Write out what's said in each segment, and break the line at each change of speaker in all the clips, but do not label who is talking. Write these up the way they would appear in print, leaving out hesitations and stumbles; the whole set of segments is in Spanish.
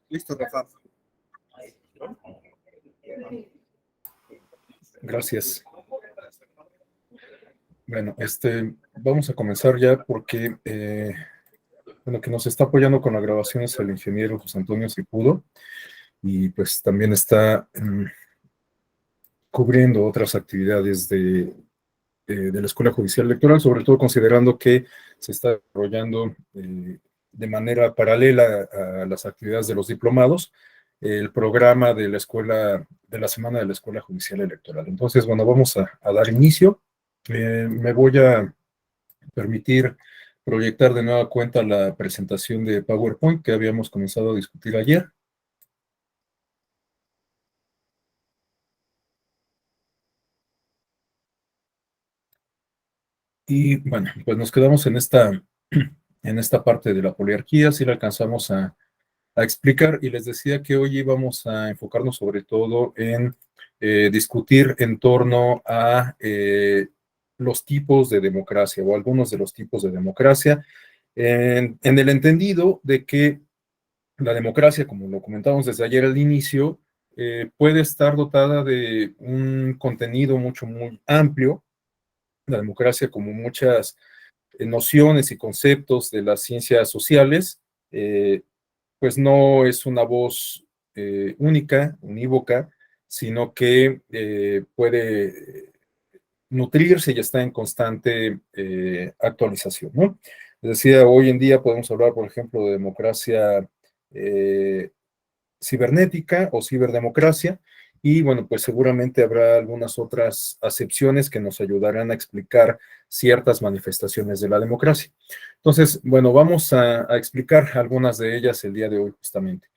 Listo, Rafa.
Gracias. Bueno, vamos a comenzar ya porque que nos está apoyando con la grabación es el ingeniero José Antonio Cipudo y pues también está cubriendo otras actividades de la Escuela Judicial Electoral, sobre todo considerando que se está desarrollando de manera paralela a las actividades de los diplomados el programa de la escuela, de la semana de la Escuela Judicial Electoral. Entonces, bueno, vamos a dar inicio. Me voy a permitir proyectar de nueva cuenta la presentación de PowerPoint que habíamos comenzado a discutir ayer. Y bueno, pues nos quedamos en esta parte de la poliarquía, si la alcanzamos a explicar, y les decía que hoy íbamos a enfocarnos sobre todo en discutir en torno a los tipos de democracia o algunos de los tipos de democracia, en el entendido de que la democracia, como lo comentamos desde ayer al inicio, puede estar dotada de un contenido muy amplio. La democracia, como muchas nociones y conceptos de las ciencias sociales, pues no es una voz única, unívoca, sino que puede nutrirse y está en constante actualización, ¿no? Es decir, hoy en día podemos hablar, por ejemplo, de democracia cibernética o ciberdemocracia, y bueno, pues seguramente habrá algunas otras acepciones que nos ayudarán a explicar ciertas manifestaciones de la democracia. Entonces, bueno, vamos a explicar algunas de ellas el día de hoy justamente.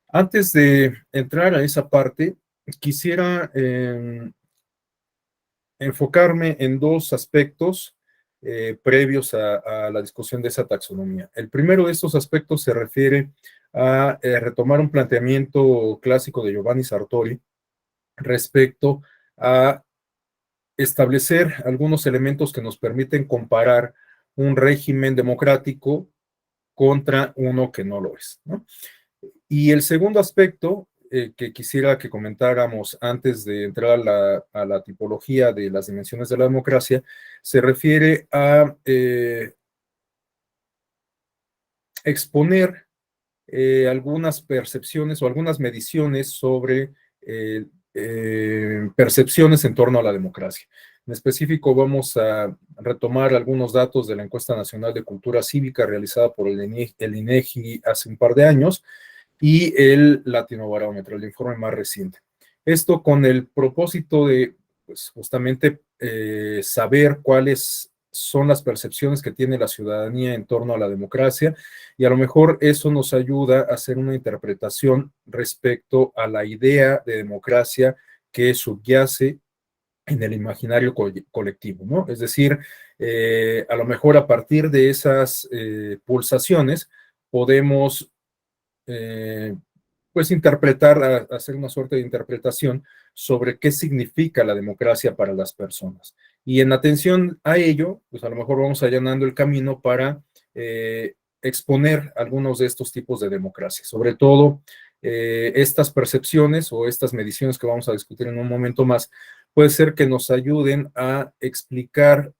Antes de entrar a esa parte, quisiera enfocarme en dos aspectos previos a la discusión de esa taxonomía. El primero de estos aspectos se refiere a retomar un planteamiento clásico de Giovanni Sartori respecto a establecer algunos elementos que nos permiten comparar un régimen democrático contra uno que no lo es, ¿no? Y el segundo aspecto que quisiera que comentáramos antes de entrar a la tipología de las dimensiones de la democracia se refiere a exponer algunas percepciones o algunas mediciones sobre percepciones en torno a la democracia. En específico, vamos a retomar algunos datos de la Encuesta Nacional de Cultura Cívica realizada por el INEGI hace un par de años y el Latinobarómetro, el informe más reciente. Esto con el propósito de, pues, justamente saber cuáles son las percepciones que tiene la ciudadanía en torno a la democracia, y a lo mejor eso nos ayuda a hacer una interpretación respecto a la idea de democracia que subyace en el imaginario colectivo, ¿no? Es decir, a lo mejor a partir de esas pulsaciones podemos pues interpretar, hacer una suerte de interpretación sobre qué significa la democracia para las personas. Y en atención a ello, pues a lo mejor vamos allanando el camino para exponer algunos de estos tipos de democracia, sobre todo estas percepciones o estas mediciones que vamos a discutir en un momento más, puede ser que nos ayuden a explicar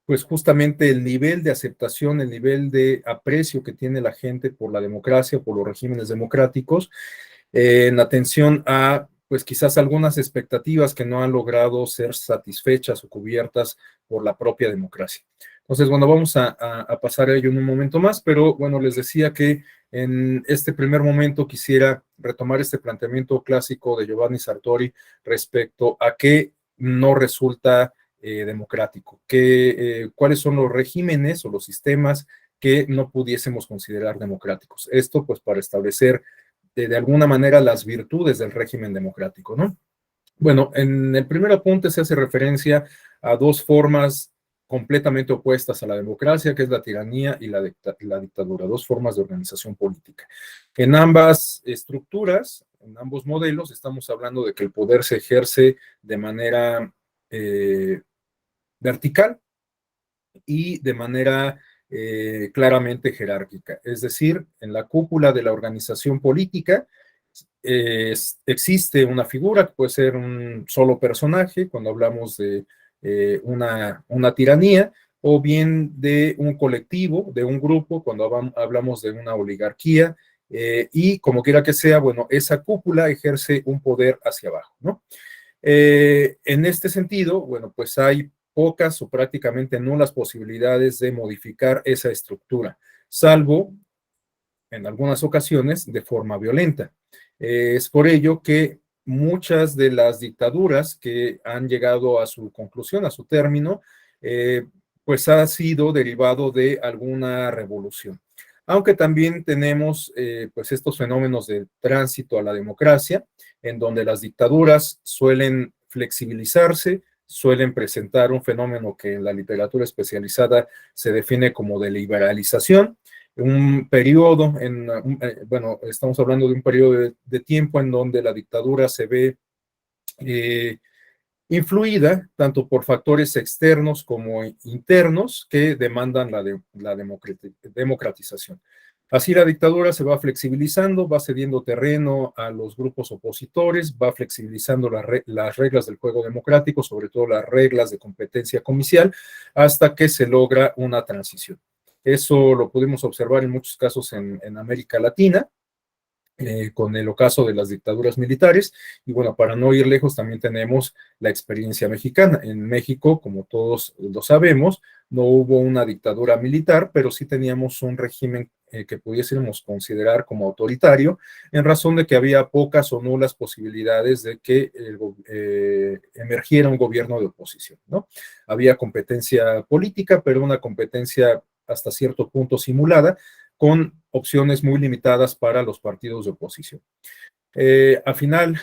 pues justamente el nivel de aceptación, el nivel de aprecio que tiene la gente por la democracia, por los regímenes democráticos, en atención a, pues quizás algunas expectativas que no han logrado ser satisfechas o cubiertas por la propia democracia. Entonces, bueno, vamos a pasar a ello en un momento más, pero bueno, les decía que en este primer momento quisiera retomar este planteamiento clásico de Giovanni Sartori respecto a qué no resulta democrático, cuáles son los regímenes o los sistemas que no pudiésemos considerar democráticos. Esto pues para establecer de alguna manera las virtudes del régimen democrático, ¿no? Bueno, en el primer apunte se hace referencia a dos formas completamente opuestas a la democracia, que es la tiranía y la dictadura, dos formas de organización política. En ambas estructuras, en ambos modelos, estamos hablando de que el poder se ejerce de manera vertical, y de manera claramente jerárquica. Es decir, en la cúpula de la organización política existe una figura que puede ser un solo personaje cuando hablamos de una tiranía, o bien de un colectivo, de un grupo, cuando hablamos de una oligarquía, y como quiera que sea, bueno, esa cúpula ejerce un poder hacia abajo, ¿no? En este sentido, bueno, pues hay pocas o prácticamente nulas posibilidades de modificar esa estructura, salvo en algunas ocasiones de forma violenta. Es por ello que muchas de las dictaduras que han llegado a su conclusión, a su término, pues ha sido derivado de alguna revolución. Aunque también tenemos pues estos fenómenos de tránsito a la democracia, en donde las dictaduras suelen flexibilizarse, suelen presentar un fenómeno que en la literatura especializada se define como de liberalización, un periodo, bueno, estamos hablando de un periodo de tiempo en donde la dictadura se ve eh, influida tanto por factores externos como internos que demandan la democratización. Así la dictadura se va flexibilizando, va cediendo terreno a los grupos opositores, va flexibilizando las reglas del juego democrático, sobre todo las reglas de competencia comicial, hasta que se logra una transición. Eso lo pudimos observar en muchos casos en América Latina, con el ocaso de las dictaduras militares. Y bueno, para no ir lejos, también tenemos la experiencia mexicana. En México, como todos lo sabemos, no hubo una dictadura militar, pero sí teníamos un régimen que pudiésemos considerar como autoritario, en razón de que había pocas o nulas posibilidades de que emergiera un gobierno de oposición, ¿no? Había competencia política, pero una competencia hasta cierto punto simulada, con opciones muy limitadas para los partidos de oposición. Al final,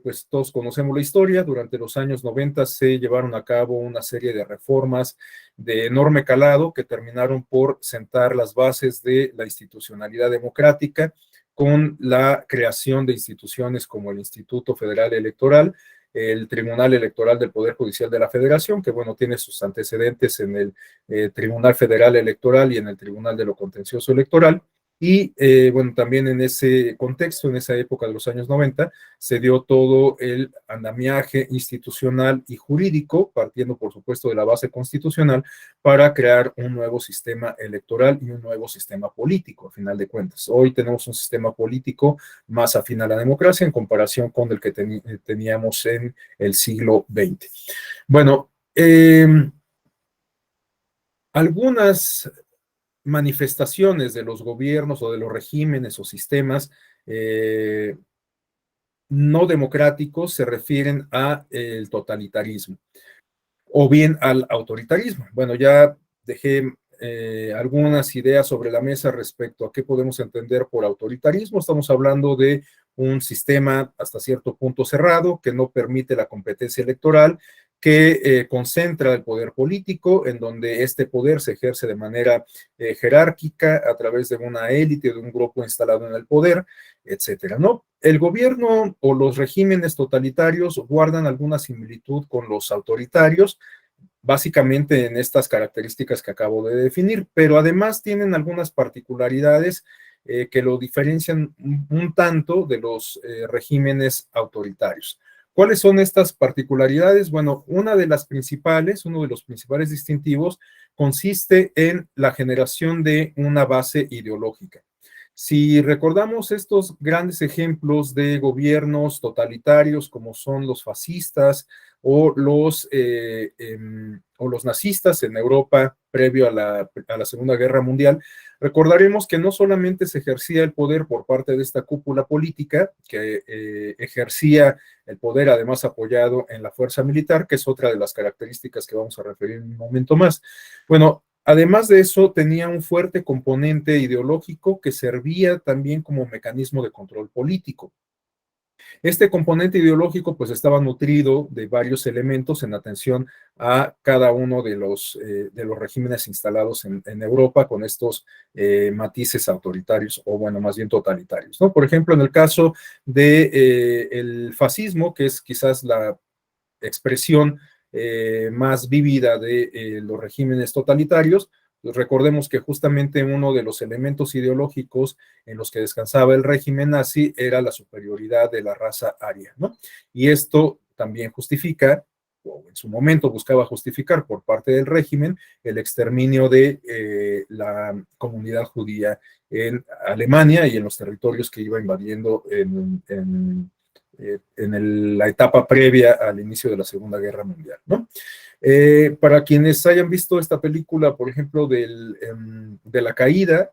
pues todos conocemos la historia. Durante los años 90 se llevaron a cabo una serie de reformas de enorme calado que terminaron por sentar las bases de la institucionalidad democrática, con la creación de instituciones como el Instituto Federal Electoral, el Tribunal Electoral del Poder Judicial de la Federación, que bueno, tiene sus antecedentes en el Tribunal Federal Electoral y en el Tribunal de lo Contencioso Electoral. Y bueno, también en ese contexto, en esa época de los años 90, se dio todo el andamiaje institucional y jurídico, partiendo por supuesto de la base constitucional, para crear un nuevo sistema electoral y un nuevo sistema político, a final de cuentas. Hoy tenemos un sistema político más afín a la democracia en comparación con el que teníamos en el siglo XX. Bueno, algunas manifestaciones de los gobiernos o de los regímenes o sistemas no democráticos se refieren al totalitarismo o bien al autoritarismo. Bueno, ya dejé algunas ideas sobre la mesa respecto a qué podemos entender por autoritarismo. Estamos hablando de un sistema hasta cierto punto cerrado que no permite la competencia electoral, que concentra el poder político, en donde este poder se ejerce de manera jerárquica a través de una élite, de un grupo instalado en el poder, etcétera, ¿no? El gobierno o los regímenes totalitarios guardan alguna similitud con los autoritarios, básicamente en estas características que acabo de definir, pero además tienen algunas particularidades que lo diferencian un tanto de los regímenes autoritarios. ¿Cuáles son estas particularidades? Bueno, una de las principales, uno de los principales distintivos consiste en la generación de una base ideológica. Si recordamos estos grandes ejemplos de gobiernos totalitarios como son los fascistas o los nazistas en Europa previo a la Segunda Guerra Mundial, recordaremos que no solamente se ejercía el poder por parte de esta cúpula política, que ejercía el poder además apoyado en la fuerza militar, que es otra de las características que vamos a referir en un momento más. Bueno, además de eso, tenía un fuerte componente ideológico que servía también como mecanismo de control político. Este componente ideológico pues estaba nutrido de varios elementos en atención a cada uno de los regímenes instalados en Europa con estos matices autoritarios o bueno, más bien totalitarios, ¿no? Por ejemplo, en el caso del fascismo, que es quizás la expresión más vívida de los regímenes totalitarios. Pues recordemos que justamente uno de los elementos ideológicos en los que descansaba el régimen nazi era la superioridad de la raza aria, ¿no? Y esto también justifica, o en su momento buscaba justificar por parte del régimen, el exterminio de la comunidad judía en Alemania y en los territorios que iba invadiendo la etapa previa al inicio de la Segunda Guerra Mundial, ¿no? Para quienes hayan visto esta película, por ejemplo, de La Caída,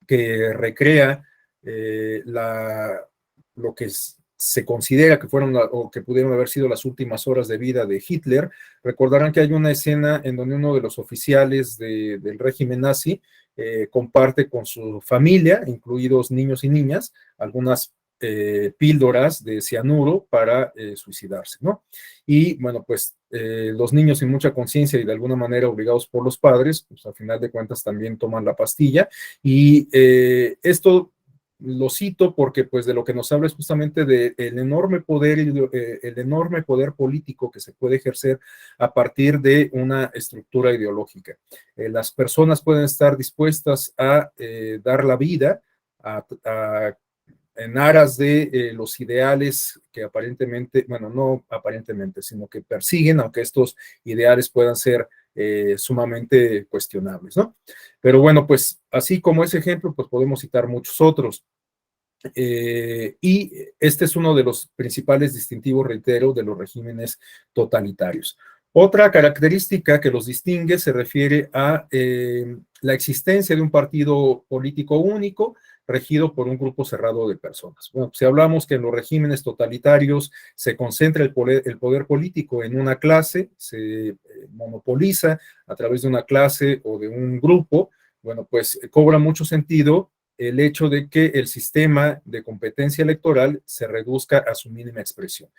que recrea lo que se considera que fueron o que pudieron haber sido las últimas horas de vida de Hitler, recordarán que hay una escena en donde uno de los oficiales del régimen nazi comparte con su familia, incluidos niños y niñas, algunas píldoras de cianuro para suicidarse, ¿no? Y bueno, pues los niños sin mucha conciencia y de alguna manera obligados por los padres, pues al final de cuentas también toman la pastilla y esto lo cito porque pues de lo que nos habla es justamente del enorme poder, el enorme poder político que se puede ejercer a partir de una estructura ideológica. Las personas pueden estar dispuestas a dar la vida, en aras de los ideales que aparentemente, bueno, no aparentemente, sino que persiguen, aunque estos ideales puedan ser sumamente cuestionables, ¿no? Pero bueno, pues así como ese ejemplo, pues podemos citar muchos otros. Y este es uno de los principales distintivos, reitero, de los regímenes totalitarios. Otra característica que los distingue se refiere a la existencia de un partido político único regido por un grupo cerrado de personas. Bueno, si hablamos que en los regímenes totalitarios se concentra el poder político en una clase, se monopoliza a través de una clase o de un grupo, bueno, pues cobra mucho sentido el hecho de que el sistema de competencia electoral se reduzca a su mínima expresión.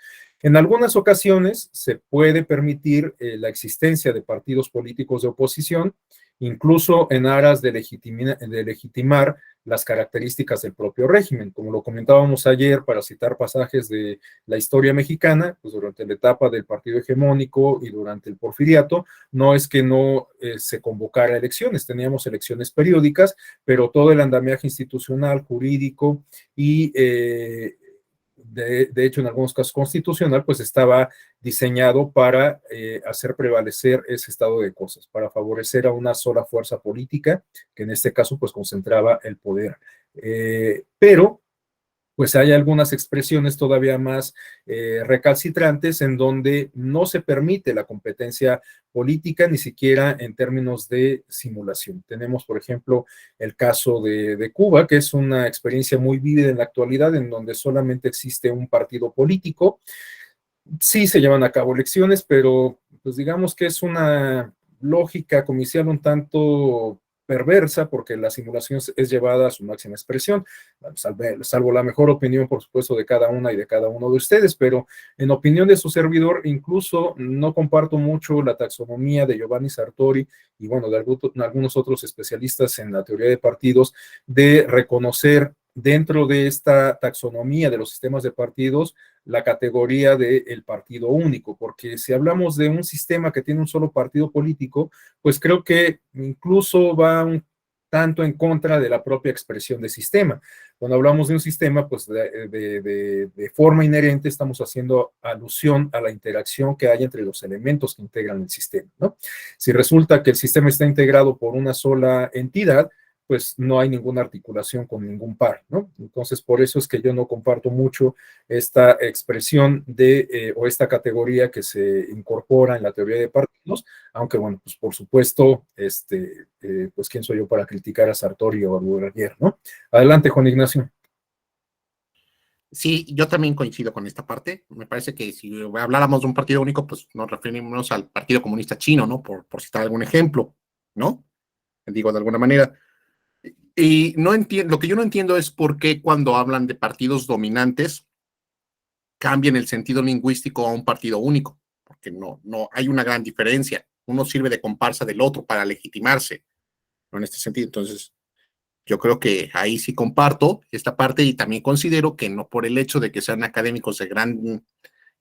En algunas ocasiones se puede permitir la existencia de partidos políticos de oposición, incluso en aras de legitimar las características del propio régimen. Como lo comentábamos ayer, para citar pasajes de la historia mexicana, pues durante la etapa del partido hegemónico y durante el porfiriato, no es que no se convocara elecciones, teníamos elecciones periódicas, pero todo el andamiaje institucional, jurídico y de hecho en algunos casos constitucional, pues estaba diseñado para hacer prevalecer ese estado de cosas, para favorecer a una sola fuerza política, que en este caso pues concentraba el poder. Pero pues hay algunas expresiones todavía más recalcitrantes en donde no se permite la competencia política, ni siquiera en términos de simulación. Tenemos, por ejemplo, el caso de Cuba, que es una experiencia muy vívida en la actualidad, en donde solamente existe un partido político. Sí se llevan a cabo elecciones, pero pues digamos que es una lógica comicial un tanto perversa, porque la simulación es llevada a su máxima expresión, salvo la mejor opinión, por supuesto, de cada una y de cada uno de ustedes, pero en opinión de su servidor, incluso no comparto mucho la taxonomía de Giovanni Sartori y bueno, de algunos otros especialistas en la teoría de partidos, de reconocer dentro de esta taxonomía de los sistemas de partidos la categoría del partido único, porque si hablamos de un sistema que tiene un solo partido político, pues creo que incluso va un tanto en contra de la propia expresión de sistema. Cuando hablamos de un sistema, pues de forma inherente estamos haciendo alusión a la interacción que hay entre los elementos que integran el sistema, ¿no? Si resulta que el sistema está integrado por una sola entidad, pues no hay ninguna articulación con ningún par, ¿no? Entonces, por eso es que yo no comparto mucho esta expresión o esta categoría que se incorpora en la teoría de partidos, aunque bueno, pues por supuesto, pues quién soy yo para criticar a Sartori o a Bourdieu, ¿no? Adelante, Juan Ignacio.
Sí, yo también coincido con esta parte. Me parece que si habláramos de un partido único, pues nos referimos al Partido Comunista Chino, ¿no? Por citar algún ejemplo, ¿no? Digo, de alguna manera. Y no entiendo, lo que yo no entiendo es por qué cuando hablan de partidos dominantes cambian el sentido lingüístico a un partido único, porque no hay una gran diferencia. Uno sirve de comparsa del otro para legitimarse, ¿no? En este sentido. Entonces, yo creo que ahí sí comparto esta parte y también considero que no por el hecho de que sean académicos de gran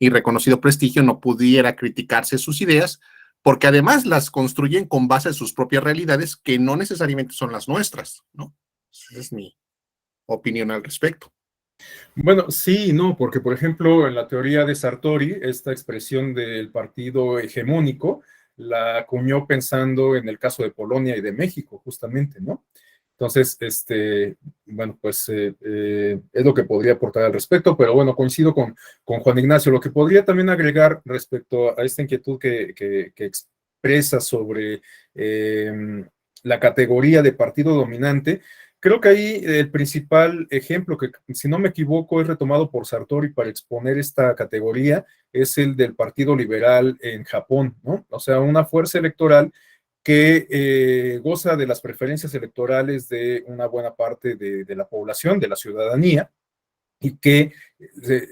y reconocido prestigio no pudiera criticarse sus ideas, porque además las construyen con base en sus propias realidades que no necesariamente son las nuestras, ¿no? Esa es mi opinión al respecto.
Bueno, sí, no, porque por ejemplo, en la teoría de Sartori, esta expresión del partido hegemónico la acuñó pensando en el caso de Polonia y de México, justamente, ¿no? Entonces, bueno, pues es lo que podría aportar al respecto, pero bueno, coincido con Juan Ignacio. Lo que podría también agregar respecto a esta inquietud que expresa sobre la categoría de partido dominante. Creo que ahí el principal ejemplo, que si no me equivoco es retomado por Sartori para exponer esta categoría, es el del Partido Liberal en Japón, ¿no? O sea, una fuerza electoral que goza de las preferencias electorales de una buena parte de la población, de la ciudadanía, y que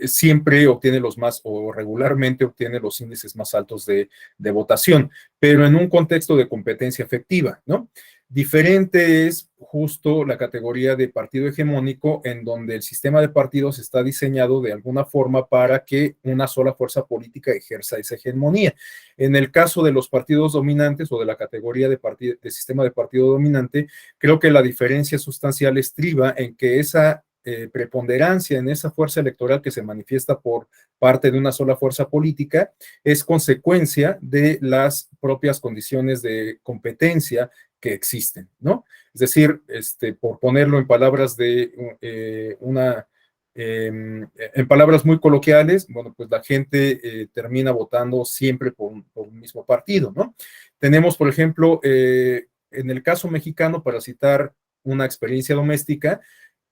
siempre obtiene los más o regularmente obtiene los índices más altos de votación, pero en un contexto de competencia efectiva, ¿no? Diferente es justo la categoría de partido hegemónico, en donde el sistema de partidos está diseñado de alguna forma para que una sola fuerza política ejerza esa hegemonía. En el caso de los partidos dominantes o de la categoría de sistema de partido dominante, creo que la diferencia sustancial estriba en que esa preponderancia en esa fuerza electoral que se manifiesta por parte de una sola fuerza política es consecuencia de las propias condiciones de competencia que existen, ¿no? Es decir, por ponerlo en palabras de en palabras muy coloquiales, bueno, pues la gente termina votando siempre por un mismo partido, ¿no? Tenemos, por ejemplo, en el caso mexicano, para citar una experiencia doméstica,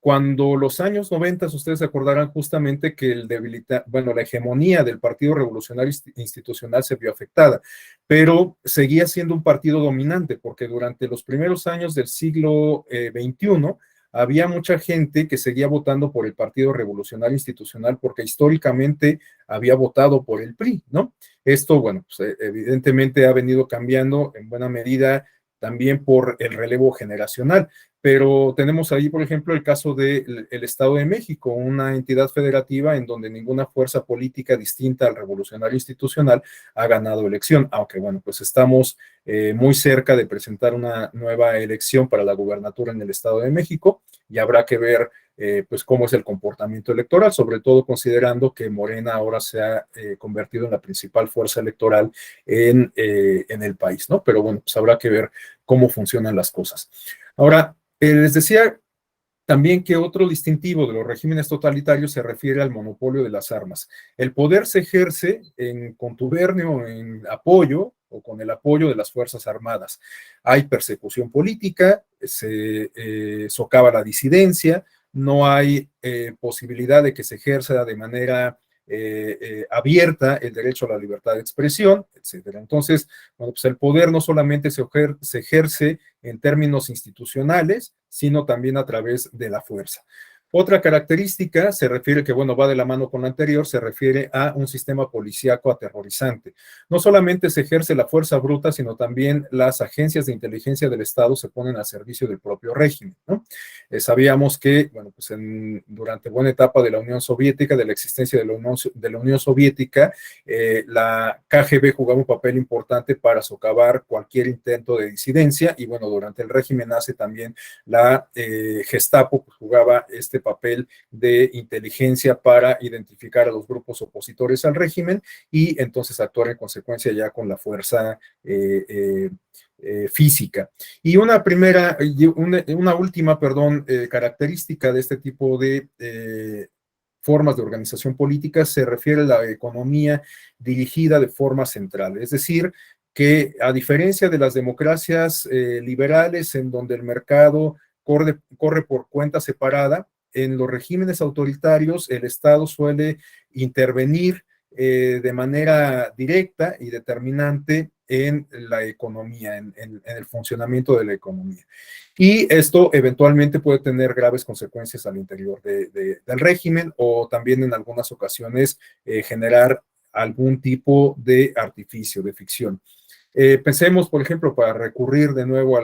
cuando los años 90, ustedes se acordarán justamente que la hegemonía del Partido Revolucionario Institucional se vio afectada, pero seguía siendo un partido dominante, porque durante los primeros años del siglo XXI había mucha gente que seguía votando por el Partido Revolucionario Institucional porque históricamente había votado por el PRI, ¿no? Esto, bueno, pues, evidentemente ha venido cambiando en buena medida también por el relevo generacional. Pero tenemos ahí, por ejemplo, el caso del Estado de México, una entidad federativa en donde ninguna fuerza política distinta al revolucionario institucional ha ganado elección, aunque bueno, pues estamos muy cerca de presentar una nueva elección para la gubernatura en el Estado de México y habrá que ver pues cómo es el comportamiento electoral, sobre todo considerando que Morena ahora se ha convertido en la principal fuerza electoral en el país, ¿no? Pero bueno, pues habrá que ver cómo funcionan las cosas. Ahora, les decía también que otro distintivo de los regímenes totalitarios se refiere al monopolio de las armas. El poder se ejerce en contubernio, en apoyo o con el apoyo de las Fuerzas Armadas. Hay persecución política, se socava la disidencia, no hay posibilidad de que se ejerza de manera abierta el derecho a la libertad de expresión, etcétera. Entonces, bueno, pues el poder no solamente se ejerce en términos institucionales, sino también a través de la fuerza. Otra característica se refiere, que bueno, va de la mano con la anterior, se refiere a un sistema policíaco aterrorizante. No solamente se ejerce la fuerza bruta, sino también las agencias de inteligencia del Estado se ponen al servicio del propio régimen, ¿no? Sabíamos que, bueno, pues durante buena etapa de la Unión Soviética, de la existencia de la Unión Soviética, la KGB jugaba un papel importante para socavar cualquier intento de disidencia y bueno, durante el régimen nazi también la Gestapo pues, jugaba este papel de inteligencia para identificar a los grupos opositores al régimen y entonces actuar en consecuencia ya con la fuerza física. Y una última, perdón, característica de este tipo de formas de organización política se refiere a la economía dirigida de forma central, es decir, que a diferencia de las democracias liberales en donde el mercado corre por cuenta separada, en los regímenes autoritarios el Estado suele intervenir de manera directa y determinante en la economía, en el funcionamiento de la economía. Y esto eventualmente puede tener graves consecuencias al interior del régimen o también en algunas ocasiones generar algún tipo de artificio, de ficción. Pensemos, por ejemplo, para recurrir de nuevo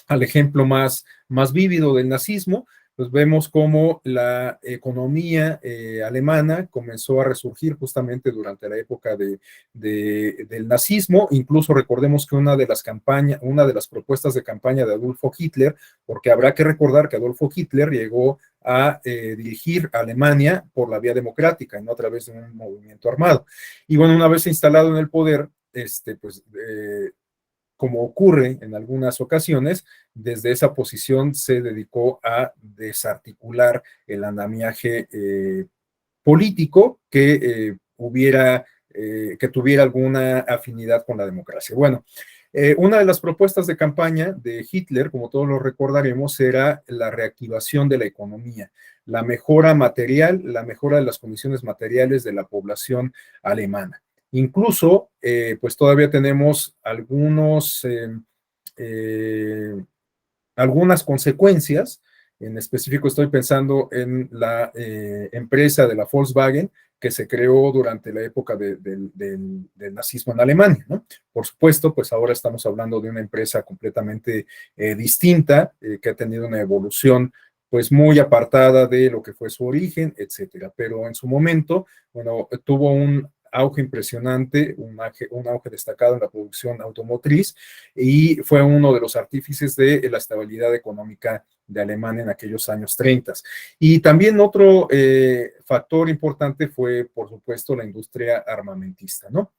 al ejemplo más vívido del nazismo, pues vemos cómo la economía alemana comenzó a resurgir justamente durante la época del nazismo. Incluso recordemos que una de las propuestas de campaña de Adolfo Hitler, porque habrá que recordar que Adolfo Hitler llegó a dirigir a Alemania por la vía democrática, no a través de un movimiento armado. Y bueno, una vez instalado en el poder, pues como ocurre en algunas ocasiones, desde esa posición se dedicó a desarticular el andamiaje político que tuviera alguna afinidad con la democracia. Bueno, una de las propuestas de campaña de Hitler, como todos lo recordaremos, era la reactivación de la economía, la mejora material, la mejora de las condiciones materiales de la población alemana. Incluso, pues todavía tenemos algunas consecuencias. En específico estoy pensando en la empresa de la Volkswagen que se creó durante la época del nazismo en Alemania, ¿no? Por supuesto, pues ahora estamos hablando de una empresa completamente distinta, que ha tenido una evolución pues muy apartada de lo que fue su origen, etcétera. Pero en su momento, bueno, tuvo un auge impresionante, un auge destacado en la producción automotriz y fue uno de los artífices de la estabilidad económica de Alemania en aquellos años 30. Y también otro factor importante fue, por supuesto, la industria armamentista, ¿no?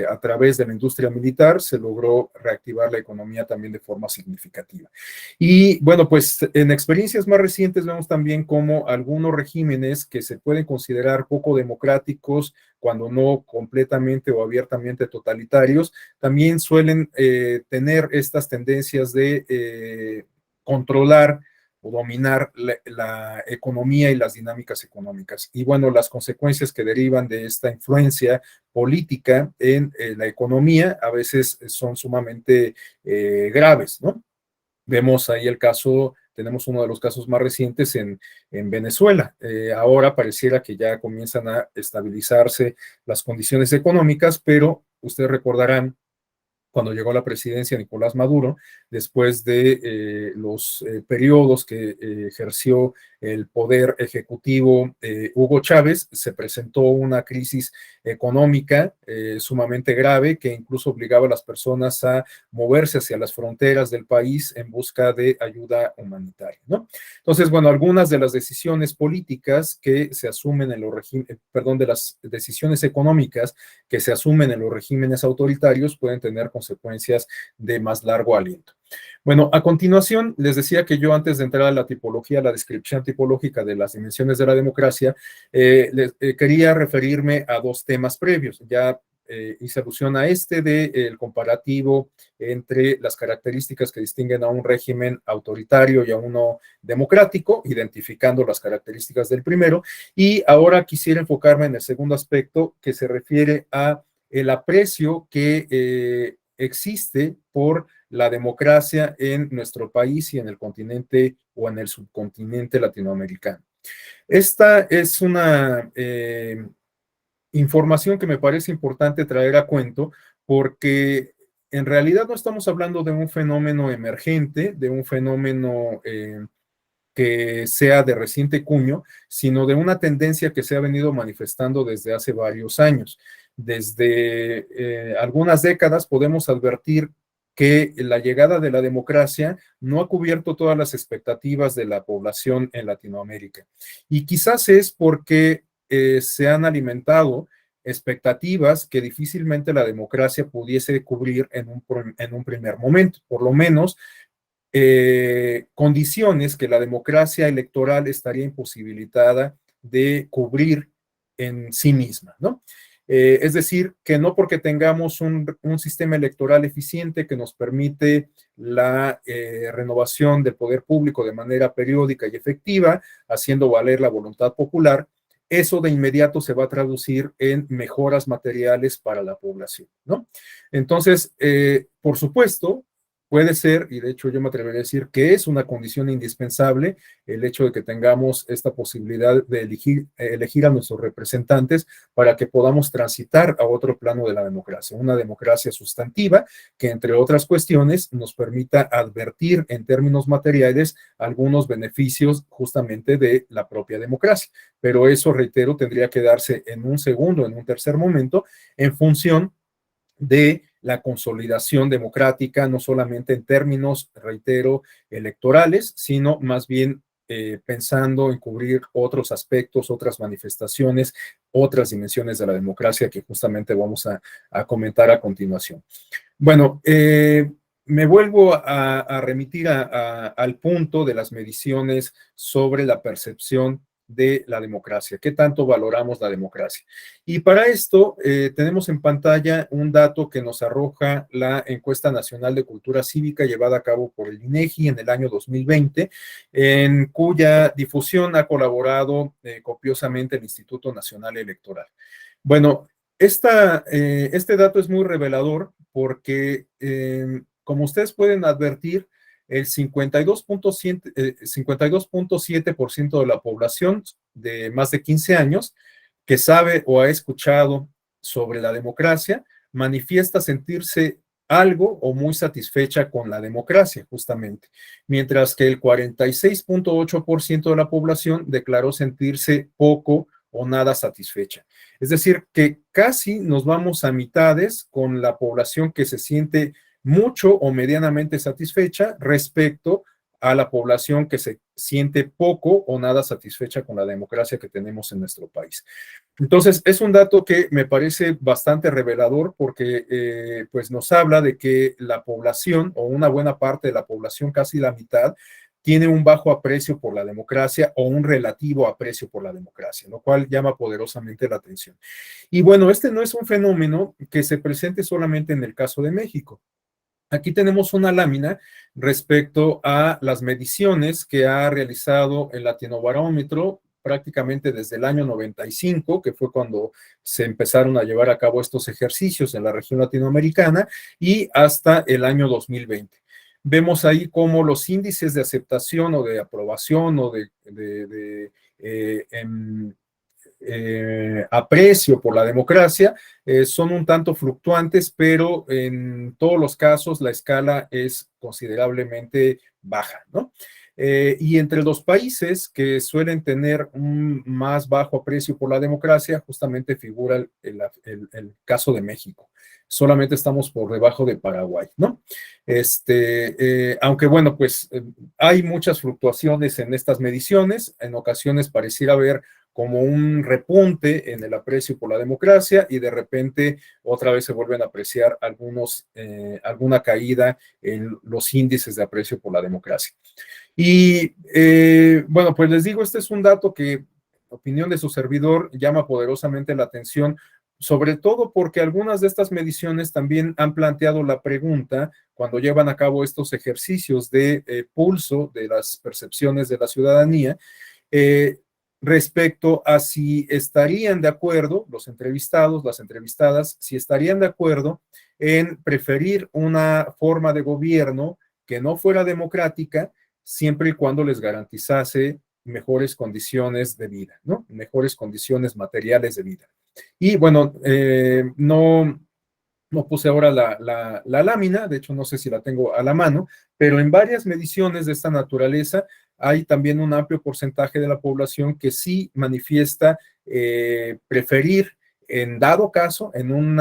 A través de la industria militar se logró reactivar la economía también de forma significativa. Y bueno, pues en experiencias más recientes vemos también cómo algunos regímenes que se pueden considerar poco democráticos, cuando no completamente o abiertamente totalitarios, también suelen tener estas tendencias de controlar o dominar la economía y las dinámicas económicas. Y bueno, las consecuencias que derivan de esta influencia política en la economía a veces son sumamente graves, ¿no? Vemos ahí tenemos uno de los casos más recientes en Venezuela. Ahora pareciera que ya comienzan a estabilizarse las condiciones económicas, pero ustedes recordarán cuando llegó a la presidencia Nicolás Maduro, después de los periodos que ejerció el poder ejecutivo Hugo Chávez, se presentó una crisis económica sumamente grave que incluso obligaba a las personas a moverse hacia las fronteras del país en busca de ayuda humanitaria, ¿no? Entonces, bueno, algunas de las decisiones políticas que se asumen en los regímenes, perdón, de las decisiones económicas que se asumen en los regímenes autoritarios pueden tener consecuencias de más largo aliento. Bueno, a continuación, les decía que yo antes de entrar a la tipología, la descripción tipológica de las dimensiones de la democracia, quería referirme a dos temas previos. Ya hice alusión a del comparativo entre las características que distinguen a un régimen autoritario y a uno democrático, identificando las características del primero, y ahora quisiera enfocarme en el segundo aspecto que se refiere a el aprecio que existe por la democracia en nuestro país y en el continente o en el subcontinente latinoamericano. Esta es una información que me parece importante traer a cuento porque en realidad no estamos hablando de un fenómeno emergente, de un fenómeno que sea de reciente cuño, sino de una tendencia que se ha venido manifestando desde hace varios años. Desde algunas décadas podemos advertir que la llegada de la democracia no ha cubierto todas las expectativas de la población en Latinoamérica. Y quizás es porque se han alimentado expectativas que difícilmente la democracia pudiese cubrir en un primer momento. Por lo menos condiciones que la democracia electoral estaría imposibilitada de cubrir en sí misma, ¿no? Es decir, que no porque tengamos un sistema electoral eficiente que nos permite la renovación del poder público de manera periódica y efectiva, haciendo valer la voluntad popular, eso de inmediato se va a traducir en mejoras materiales para la población, ¿no? Entonces, por supuesto, puede ser, y de hecho yo me atrevería a decir que es una condición indispensable el hecho de que tengamos esta posibilidad de elegir a nuestros representantes para que podamos transitar a otro plano de la democracia, una democracia sustantiva que, entre otras cuestiones, nos permita advertir en términos materiales algunos beneficios justamente de la propia democracia. Pero eso, reitero, tendría que darse en un segundo, en un tercer momento, en función de la consolidación democrática, no solamente en términos, reitero, electorales, sino más bien pensando en cubrir otros aspectos, otras manifestaciones, otras dimensiones de la democracia que justamente vamos a comentar a continuación. Bueno, me vuelvo a remitir al punto de las mediciones sobre la percepción de la democracia. ¿Qué tanto valoramos la democracia? Y para esto tenemos en pantalla un dato que nos arroja la Encuesta Nacional de Cultura Cívica llevada a cabo por el INEGI en el año 2020, en cuya difusión ha colaborado copiosamente el Instituto Nacional Electoral. Bueno, este dato es muy revelador porque, como ustedes pueden advertir, el 52.7% de la población de más de 15 años que sabe o ha escuchado sobre la democracia manifiesta sentirse algo o muy satisfecha con la democracia, justamente, mientras que el 46.8% de la población declaró sentirse poco o nada satisfecha. Es decir, que casi nos vamos a mitades con la población que se siente mucho o medianamente satisfecha respecto a la población que se siente poco o nada satisfecha con la democracia que tenemos en nuestro país. Entonces, es un dato que me parece bastante revelador porque pues nos habla de que la población o una buena parte de la población, casi la mitad, tiene un bajo aprecio por la democracia o un relativo aprecio por la democracia, lo cual llama poderosamente la atención. Y bueno, este no es un fenómeno que se presente solamente en el caso de México. Aquí tenemos una lámina respecto a las mediciones que ha realizado el Latinobarómetro prácticamente desde el año 95, que fue cuando se empezaron a llevar a cabo estos ejercicios en la región latinoamericana, y hasta el año 2020. Vemos ahí cómo los índices de aceptación o de aprobación o aprecio por la democracia son un tanto fluctuantes, pero en todos los casos la escala es considerablemente baja, ¿no? Y entre los países que suelen tener un más bajo aprecio por la democracia, justamente figura el caso de México. Solamente estamos por debajo de Paraguay, ¿no? Aunque bueno, pues hay muchas fluctuaciones en estas mediciones, en ocasiones pareciera haber como un repunte en el aprecio por la democracia y de repente otra vez se vuelven a apreciar alguna caída en los índices de aprecio por la democracia. Y bueno, pues les digo, este es un dato que, opinión de su servidor, llama poderosamente la atención, sobre todo porque algunas de estas mediciones también han planteado la pregunta, cuando llevan a cabo estos ejercicios de pulso de las percepciones de la ciudadanía, respecto a si estarían de acuerdo, los entrevistados, las entrevistadas, si estarían de acuerdo en preferir una forma de gobierno que no fuera democrática, siempre y cuando les garantizase mejores condiciones de vida, ¿no? Mejores condiciones materiales de vida. Y bueno, no puse ahora la lámina, de hecho no sé si la tengo a la mano, pero en varias mediciones de esta naturaleza hay también un amplio porcentaje de la población que sí manifiesta preferir, en dado caso, en un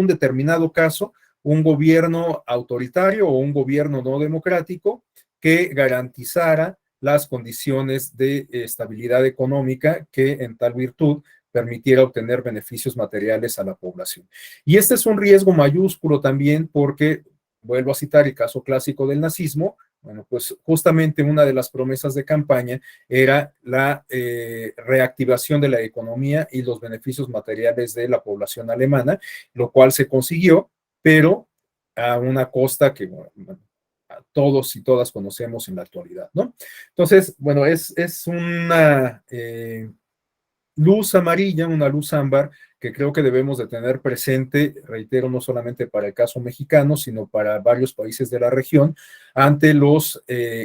determinado caso, un gobierno autoritario o un gobierno no democrático que garantizara las condiciones de estabilidad económica que en tal virtud permitiera obtener beneficios materiales a la población. Y este es un riesgo mayúsculo también porque, vuelvo a citar el caso clásico del nazismo, bueno, pues justamente una de las promesas de campaña era la reactivación de la economía y los beneficios materiales de la población alemana, lo cual se consiguió, pero a una costa que bueno, todos y todas conocemos en la actualidad, ¿no? Entonces, bueno, es una luz amarilla, una luz ámbar que creo que debemos de tener presente, reitero, no solamente para el caso mexicano, sino para varios países de la región, ante los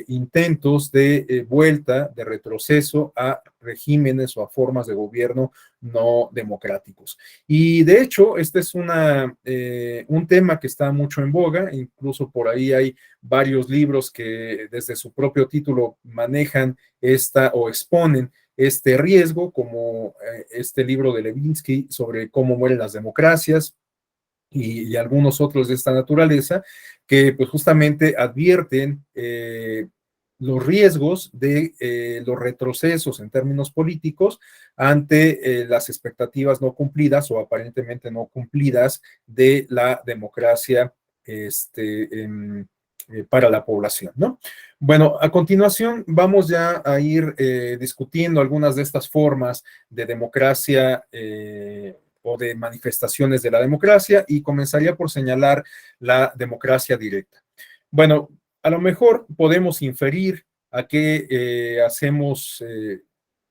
intentos de vuelta, de retroceso a regímenes o a formas de gobierno no democráticos. Y de hecho, este es un tema que está mucho en boga, incluso por ahí hay varios libros que desde su propio título manejan esta o exponen este riesgo, como este libro de Levinsky sobre cómo mueren las democracias y algunos otros de esta naturaleza, que pues justamente advierten los riesgos de los retrocesos en términos políticos ante las expectativas no cumplidas o aparentemente no cumplidas de la democracia para la población, ¿no? Bueno, a continuación vamos ya a ir discutiendo algunas de estas formas de democracia o de manifestaciones de la democracia y comenzaría por señalar la democracia directa. Bueno, a lo mejor podemos inferir a qué hacemos,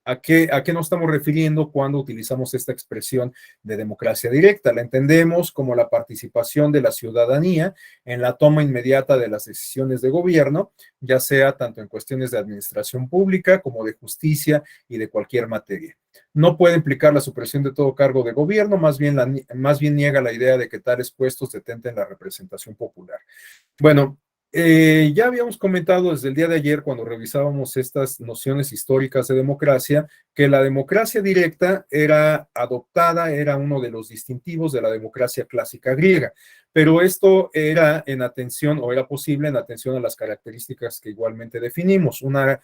a qué nos estamos refiriendo cuando utilizamos esta expresión de democracia directa. La entendemos como la participación de la ciudadanía en la toma inmediata de las decisiones de gobierno, ya sea tanto en cuestiones de administración pública como de justicia y de cualquier materia. No puede implicar la supresión de todo cargo de gobierno, más bien niega la idea de que tales puestos detenten la representación popular. Bueno, ya habíamos comentado desde el día de ayer, cuando revisábamos estas nociones históricas de democracia, que la democracia directa era adoptada, era uno de los distintivos de la democracia clásica griega, pero esto era en atención, o era posible en atención a las características que igualmente definimos, una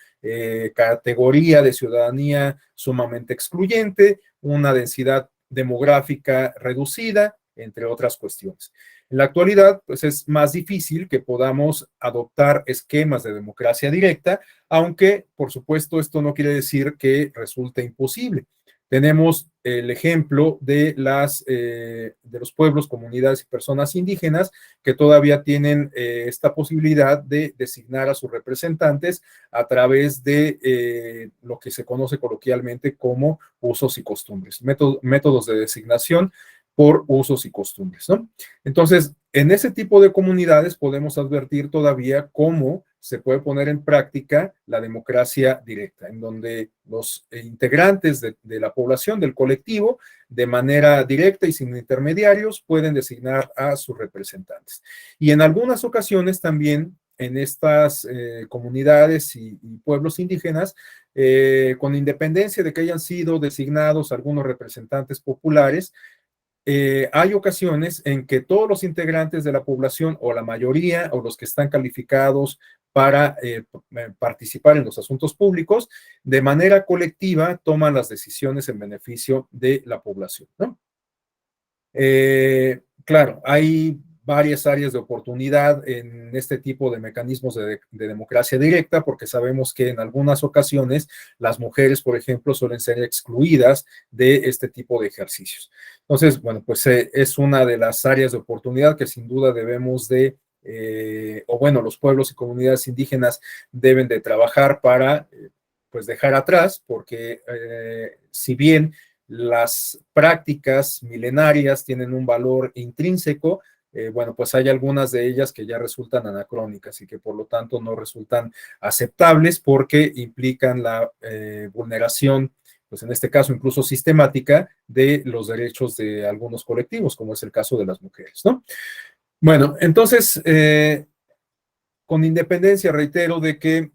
categoría de ciudadanía sumamente excluyente, una densidad demográfica reducida, entre otras cuestiones. En la actualidad, pues es más difícil que podamos adoptar esquemas de democracia directa, aunque, por supuesto, esto no quiere decir que resulte imposible. Tenemos el ejemplo de los pueblos, comunidades y personas indígenas que todavía tienen esta posibilidad de designar a sus representantes a través de lo que se conoce coloquialmente como usos y costumbres, métodos de designación por usos y costumbres, ¿no? Entonces, en ese tipo de comunidades podemos advertir todavía cómo se puede poner en práctica la democracia directa, en donde los integrantes de la población, del colectivo, de manera directa y sin intermediarios, pueden designar a sus representantes. Y en algunas ocasiones también en estas comunidades y pueblos indígenas, con independencia de que hayan sido designados algunos representantes populares, hay ocasiones en que todos los integrantes de la población o la mayoría o los que están calificados para participar en los asuntos públicos, de manera colectiva toman las decisiones en beneficio de la población, ¿no? Claro, hay varias áreas de oportunidad en este tipo de mecanismos de democracia directa, porque sabemos que en algunas ocasiones las mujeres, por ejemplo, suelen ser excluidas de este tipo de ejercicios. Entonces, bueno, pues es una de las áreas de oportunidad que sin duda debemos de, o bueno, los pueblos y comunidades indígenas deben de trabajar para, pues, dejar atrás, porque si bien las prácticas milenarias tienen un valor intrínseco, bueno, pues hay algunas de ellas que ya resultan anacrónicas y que por lo tanto no resultan aceptables porque implican la vulneración, pues en este caso incluso sistemática, de los derechos de algunos colectivos, como es el caso de las mujeres, ¿no? Bueno, entonces, con independencia, reitero, de que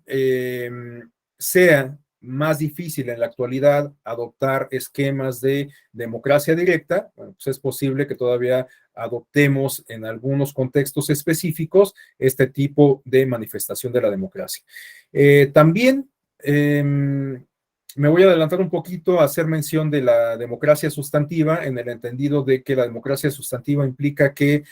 sea más difícil en la actualidad adoptar esquemas de democracia directa, bueno, pues es posible que todavía adoptemos en algunos contextos específicos este tipo de manifestación de la democracia. También me voy a adelantar un poquito a hacer mención de la democracia sustantiva, en el entendido de que la democracia sustantiva implica que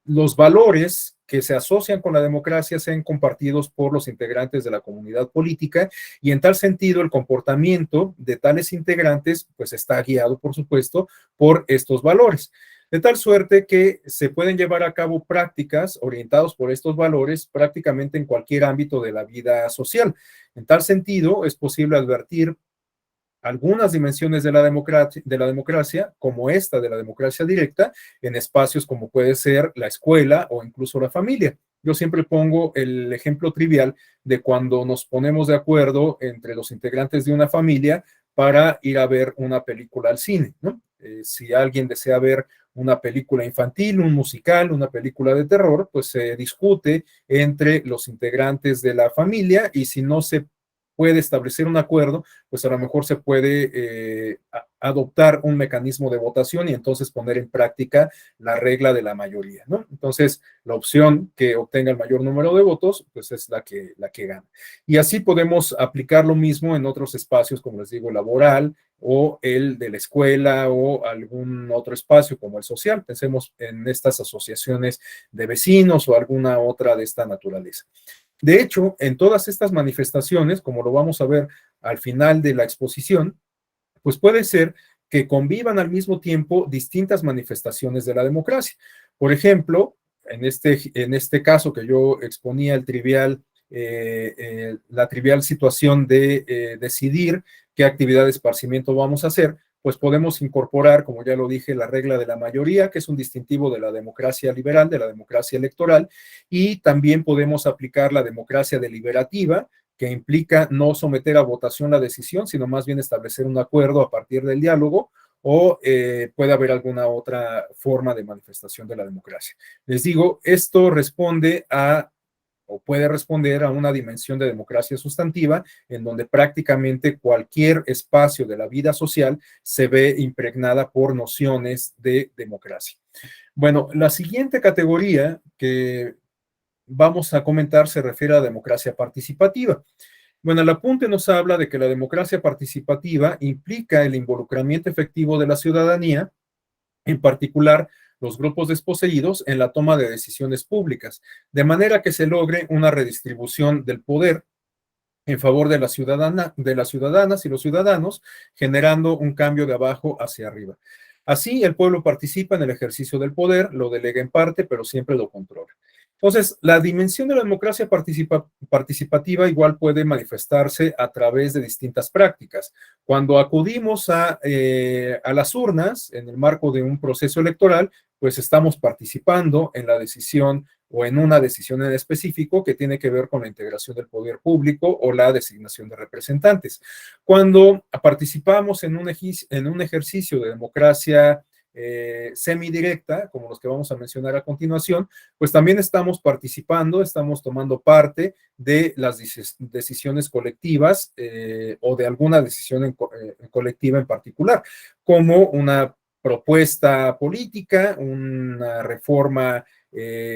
los valores que se asocian con la democracia sean compartidos por los integrantes de la comunidad política y en tal sentido el comportamiento de tales integrantes pues está guiado, por supuesto, por estos valores. De tal suerte que se pueden llevar a cabo prácticas orientadas por estos valores prácticamente en cualquier ámbito de la vida social. En tal sentido, es posible advertir algunas dimensiones de la democracia, como esta de la democracia directa, en espacios como puede ser la escuela o incluso la familia. Yo siempre pongo el ejemplo trivial de cuando nos ponemos de acuerdo entre los integrantes de una familia para ir a ver una película al cine, ¿no? Si alguien desea ver una película infantil, un musical, una película de terror, pues se discute entre los integrantes de la familia, y si no se puede establecer un acuerdo, pues a lo mejor se puede adoptar un mecanismo de votación y entonces poner en práctica la regla de la mayoría, ¿no? Entonces, la opción que obtenga el mayor número de votos, pues es la que gana. Y así podemos aplicar lo mismo en otros espacios, como les digo, laboral, o el de la escuela, o algún otro espacio como el social. Pensemos en estas asociaciones de vecinos o alguna otra de esta naturaleza. De hecho, en todas estas manifestaciones, como lo vamos a ver al final de la exposición, pues puede ser que convivan al mismo tiempo distintas manifestaciones de la democracia. Por ejemplo, en este caso que yo exponía la trivial situación de decidir qué actividad de esparcimiento vamos a hacer, pues podemos incorporar, como ya lo dije, la regla de la mayoría, que es un distintivo de la democracia liberal, de la democracia electoral, y también podemos aplicar la democracia deliberativa, que implica no someter a votación la decisión, sino más bien establecer un acuerdo a partir del diálogo, o puede haber alguna otra forma de manifestación de la democracia. Les digo, esto responde a, o puede responder a una dimensión de democracia sustantiva, en donde prácticamente cualquier espacio de la vida social se ve impregnada por nociones de democracia. Bueno, la siguiente categoría que vamos a comentar se refiere a la democracia participativa. Bueno, el apunte nos habla de que la democracia participativa implica el involucramiento efectivo de la ciudadanía, en particular los grupos desposeídos, en la toma de decisiones públicas, de manera que se logre una redistribución del poder en favor de de las ciudadanas y los ciudadanos, generando un cambio de abajo hacia arriba. Así, el pueblo participa en el ejercicio del poder, lo delega en parte, pero siempre lo controla. Entonces, la dimensión de la democracia participativa igual puede manifestarse a través de distintas prácticas. Cuando acudimos a las urnas en el marco de un proceso electoral, pues estamos participando en la decisión o en una decisión en específico que tiene que ver con la integración del poder público o la designación de representantes. Cuando participamos en un ejercicio de democracia semidirecta, como los que vamos a mencionar a continuación, pues también estamos participando, estamos tomando parte de las decisiones colectivas o de alguna decisión colectiva en particular, como una propuesta política, una reforma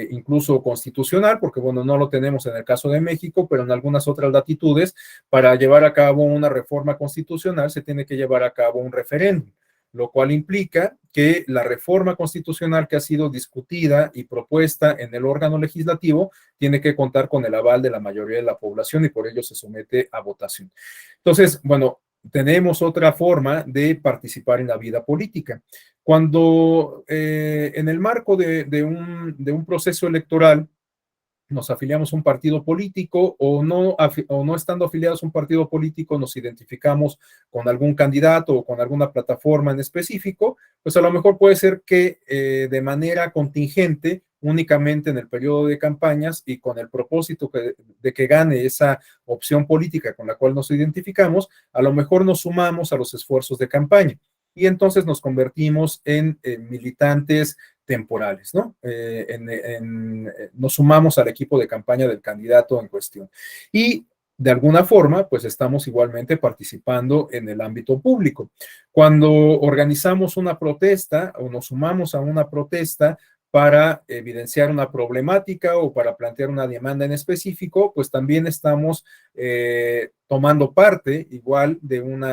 incluso constitucional, porque bueno, no lo tenemos en el caso de México, pero en algunas otras latitudes, para llevar a cabo una reforma constitucional se tiene que llevar a cabo un referéndum, lo cual implica que la reforma constitucional que ha sido discutida y propuesta en el órgano legislativo tiene que contar con el aval de la mayoría de la población y por ello se somete a votación. Entonces, bueno, tenemos otra forma de participar en la vida política. Cuando en el marco de un proceso electoral nos afiliamos a un partido político o no estando afiliados a un partido político nos identificamos con algún candidato o con alguna plataforma en específico, pues a lo mejor puede ser que de manera contingente, únicamente en el periodo de campañas y con el propósito de que gane esa opción política con la cual nos identificamos, a lo mejor nos sumamos a los esfuerzos de campaña y entonces nos convertimos en militantes temporales, ¿no? Nos sumamos al equipo de campaña del candidato en cuestión. Y de alguna forma, pues estamos igualmente participando en el ámbito público. Cuando organizamos una protesta o nos sumamos a una protesta para evidenciar una problemática o para plantear una demanda en específico, pues también estamos tomando parte igual de un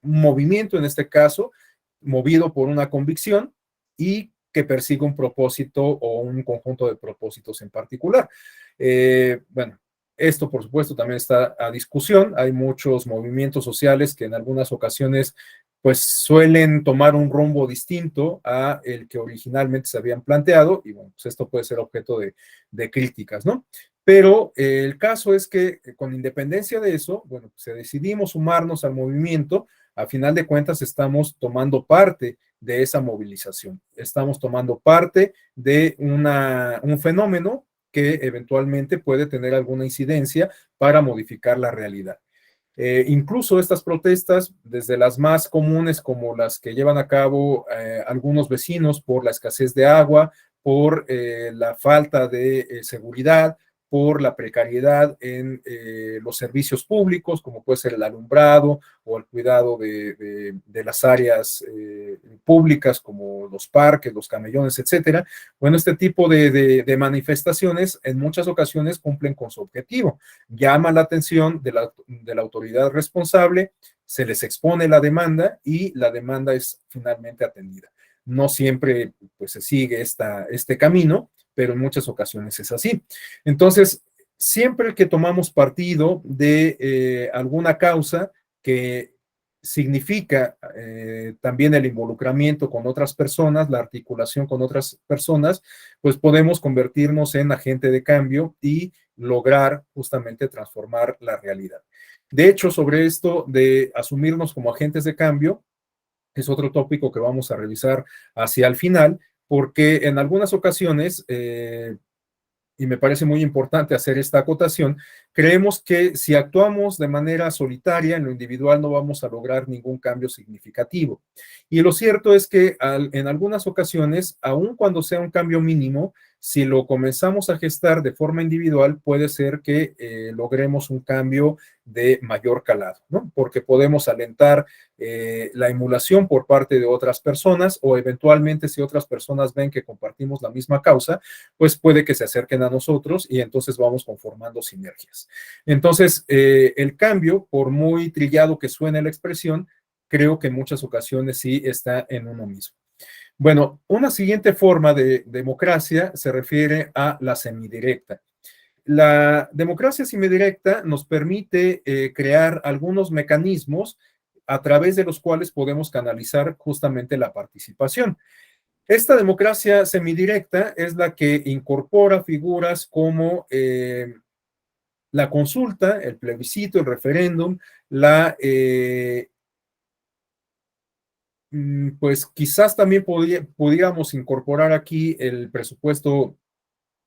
movimiento, en este caso, movido por una convicción y que persigue un propósito o un conjunto de propósitos en particular. Bueno, esto, por supuesto, también está a discusión. Hay muchos movimientos sociales que en algunas ocasiones pues suelen tomar un rumbo distinto a el que originalmente se habían planteado y bueno, pues esto puede ser objeto de críticas, ¿no? Pero el caso es que con independencia de eso, bueno, si decidimos sumarnos al movimiento, a final de cuentas estamos tomando parte de esa movilización, estamos tomando parte de un fenómeno que eventualmente puede tener alguna incidencia para modificar la realidad. Incluso estas protestas, desde las más comunes como las que llevan a cabo algunos vecinos por la escasez de agua, por la falta de seguridad, por la precariedad en los servicios públicos, como puede ser el alumbrado o el cuidado de las áreas públicas como los parques, los camellones, etcétera. Bueno, este tipo de manifestaciones en muchas ocasiones cumplen con su objetivo. Llama la atención de la autoridad responsable, se les expone la demanda y la demanda es finalmente atendida. No siempre pues, se sigue este camino, pero en muchas ocasiones es así. Entonces, siempre que tomamos partido de alguna causa que significa también el involucramiento con otras personas, la articulación con otras personas, pues podemos convertirnos en agente de cambio y lograr justamente transformar la realidad. De hecho, sobre esto de asumirnos como agentes de cambio, es otro tópico que vamos a revisar hacia el final, porque en algunas ocasiones, y me parece muy importante hacer esta acotación, creemos que si actuamos de manera solitaria, en lo individual, no vamos a lograr ningún cambio significativo. Y lo cierto es que en algunas ocasiones, aun cuando sea un cambio mínimo, si lo comenzamos a gestar de forma individual, puede ser que logremos un cambio de mayor calado, ¿no? Porque podemos alentar la emulación por parte de otras personas o eventualmente si otras personas ven que compartimos la misma causa, pues puede que se acerquen a nosotros y entonces vamos conformando sinergias. Entonces, el cambio, por muy trillado que suene la expresión, creo que en muchas ocasiones sí está en uno mismo. Bueno, una siguiente forma de democracia se refiere a la semidirecta. La democracia semidirecta nos permite crear algunos mecanismos a través de los cuales podemos canalizar justamente la participación. Esta democracia semidirecta es la que incorpora figuras como la consulta, el plebiscito, el referéndum, pues quizás también pudiéramos incorporar aquí el presupuesto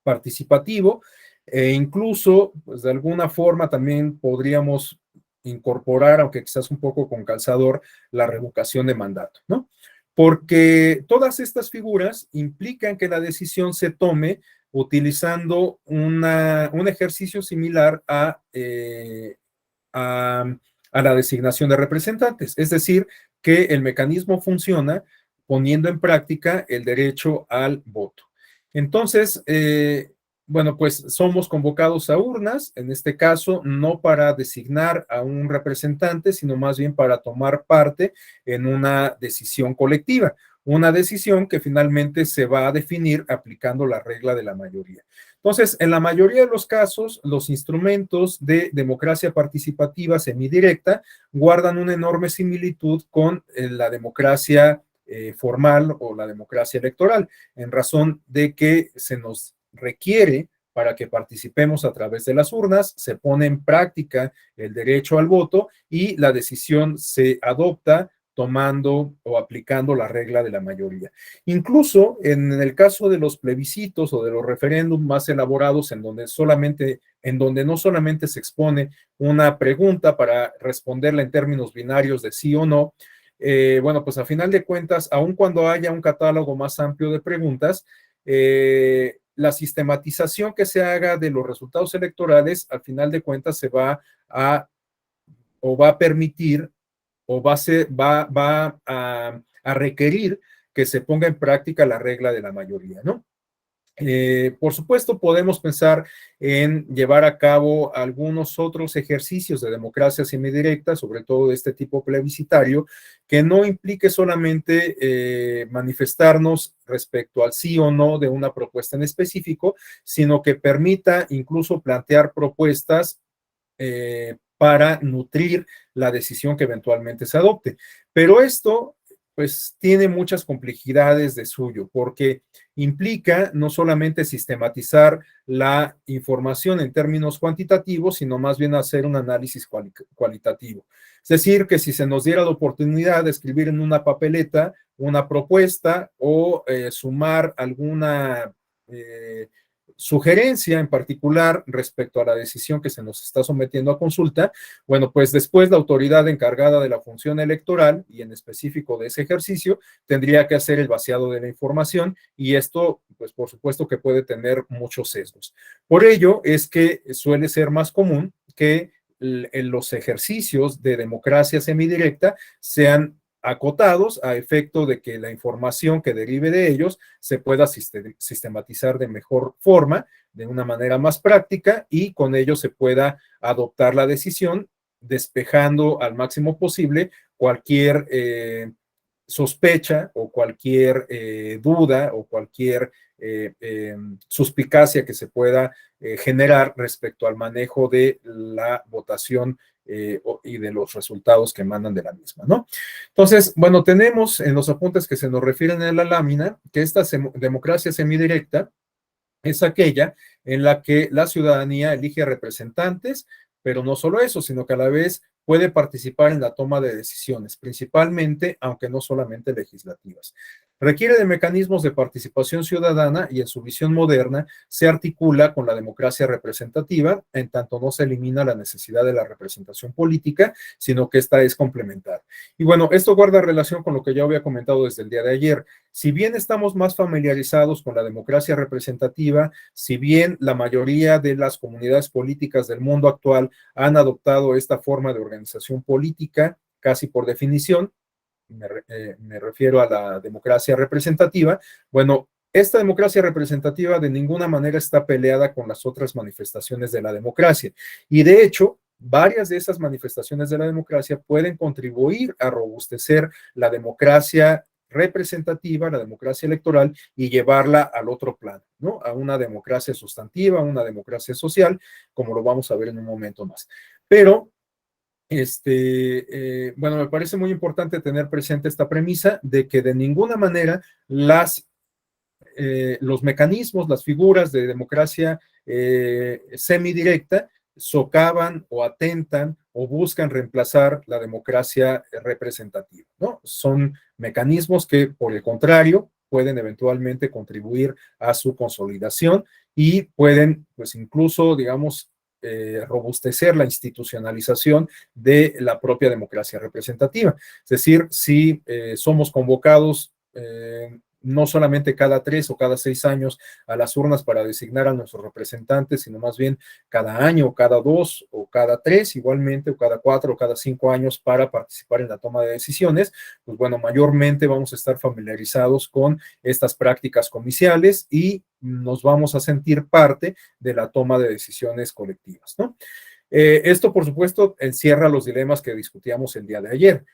participativo e incluso, pues de alguna forma también podríamos incorporar, aunque quizás un poco con calzador, la revocación de mandato, ¿no? Porque todas estas figuras implican que la decisión se tome utilizando un ejercicio similar a, a la designación de representantes, es decir, que el mecanismo funciona poniendo en práctica el derecho al voto. Entonces, bueno, pues somos convocados a urnas, en este caso, no para designar a un representante, sino más bien para tomar parte en una decisión colectiva, una decisión que finalmente se va a definir aplicando la regla de la mayoría. Entonces, en la mayoría de los casos, los instrumentos de democracia participativa semidirecta guardan una enorme similitud con la democracia formal o la democracia electoral, en razón de que se nos requiere para que participemos a través de las urnas, se pone en práctica el derecho al voto y la decisión se adopta tomando o aplicando la regla de la mayoría. Incluso en el caso de los plebiscitos o de los referéndums más elaborados en donde no solamente se expone una pregunta para responderla en términos binarios de sí o no, bueno, pues a final de cuentas, aun cuando haya un catálogo más amplio de preguntas, la sistematización que se haga de los resultados electorales, al final de cuentas, se va a o va a permitir o va a requerir que se ponga en práctica la regla de la mayoría, ¿no? Por supuesto, podemos pensar en llevar a cabo algunos otros ejercicios de democracia semidirecta, sobre todo de este tipo plebiscitario, que no implique solamente manifestarnos respecto al sí o no de una propuesta en específico, sino que permita incluso plantear propuestas para nutrir la decisión que eventualmente se adopte. Pero esto pues tiene muchas complejidades de suyo, porque implica no solamente sistematizar la información en términos cuantitativos, sino más bien hacer un análisis cualitativo. Es decir, que si se nos diera la oportunidad de escribir en una papeleta una propuesta o sumar alguna sugerencia en particular respecto a la decisión que se nos está sometiendo a consulta, bueno, pues después la autoridad encargada de la función electoral y en específico de ese ejercicio tendría que hacer el vaciado de la información y esto, pues por supuesto que puede tener muchos sesgos. Por ello es que suele ser más común que en los ejercicios de democracia semidirecta sean acotados a efecto de que la información que derive de ellos se pueda sistematizar de mejor forma, de una manera más práctica y con ello se pueda adoptar la decisión despejando al máximo posible cualquier sospecha o cualquier duda o cualquier suspicacia que se pueda generar respecto al manejo de la votación y de los resultados que emanan de la misma, ¿no? Entonces, bueno, tenemos en los apuntes que se nos refieren en la lámina que esta democracia semidirecta es aquella en la que la ciudadanía elige representantes, pero no solo eso, sino que a la vez puede participar en la toma de decisiones, principalmente, aunque no solamente legislativas. Requiere de mecanismos de participación ciudadana y en su visión moderna se articula con la democracia representativa, en tanto no se elimina la necesidad de la representación política, sino que esta es complementar. Y bueno, esto guarda relación con lo que ya había comentado desde el día de ayer. Si bien estamos más familiarizados con la democracia representativa, si bien la mayoría de las comunidades políticas del mundo actual han adoptado esta forma de organización política, casi por definición, me refiero a la democracia representativa, bueno, esta democracia representativa de ninguna manera está peleada con las otras manifestaciones de la democracia. Y de hecho, varias de esas manifestaciones de la democracia pueden contribuir a robustecer la democracia representativa, la democracia electoral, y llevarla al otro plano, ¿no? A una democracia sustantiva, a una democracia social, como lo vamos a ver en un momento más. Pero bueno, me parece muy importante tener presente esta premisa de que de ninguna manera los mecanismos, las figuras de democracia semidirecta socavan o atentan o buscan reemplazar la democracia representativa, ¿no? Son mecanismos que, por el contrario, pueden eventualmente contribuir a su consolidación y pueden, pues incluso, digamos, robustecer la institucionalización de la propia democracia representativa. Es decir, si somos convocados no solamente cada 3 o cada 6 años a las urnas para designar a nuestros representantes, sino más bien cada año, o cada 2 o cada 3 igualmente, o cada 4 o cada 5 años para participar en la toma de decisiones, pues bueno, mayormente vamos a estar familiarizados con estas prácticas comiciales y nos vamos a sentir parte de la toma de decisiones colectivas, ¿no? Esto, por supuesto, encierra los dilemas que discutíamos el día de ayer.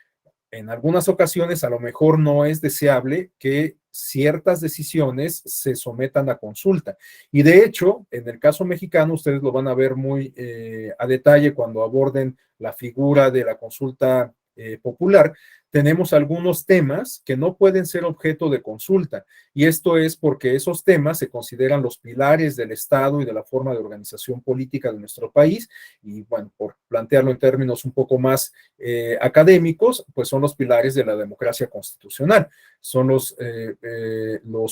En algunas ocasiones a lo mejor no es deseable que ciertas decisiones se sometan a consulta. Y de hecho, en el caso mexicano, ustedes lo van a ver muy a detalle cuando aborden la figura de la consulta popular, tenemos algunos temas que no pueden ser objeto de consulta. Y esto es porque esos temas se consideran los pilares del Estado y de la forma de organización política de nuestro país. Y bueno, por plantearlo en términos un poco más académicos, pues son los pilares de la democracia constitucional. Son los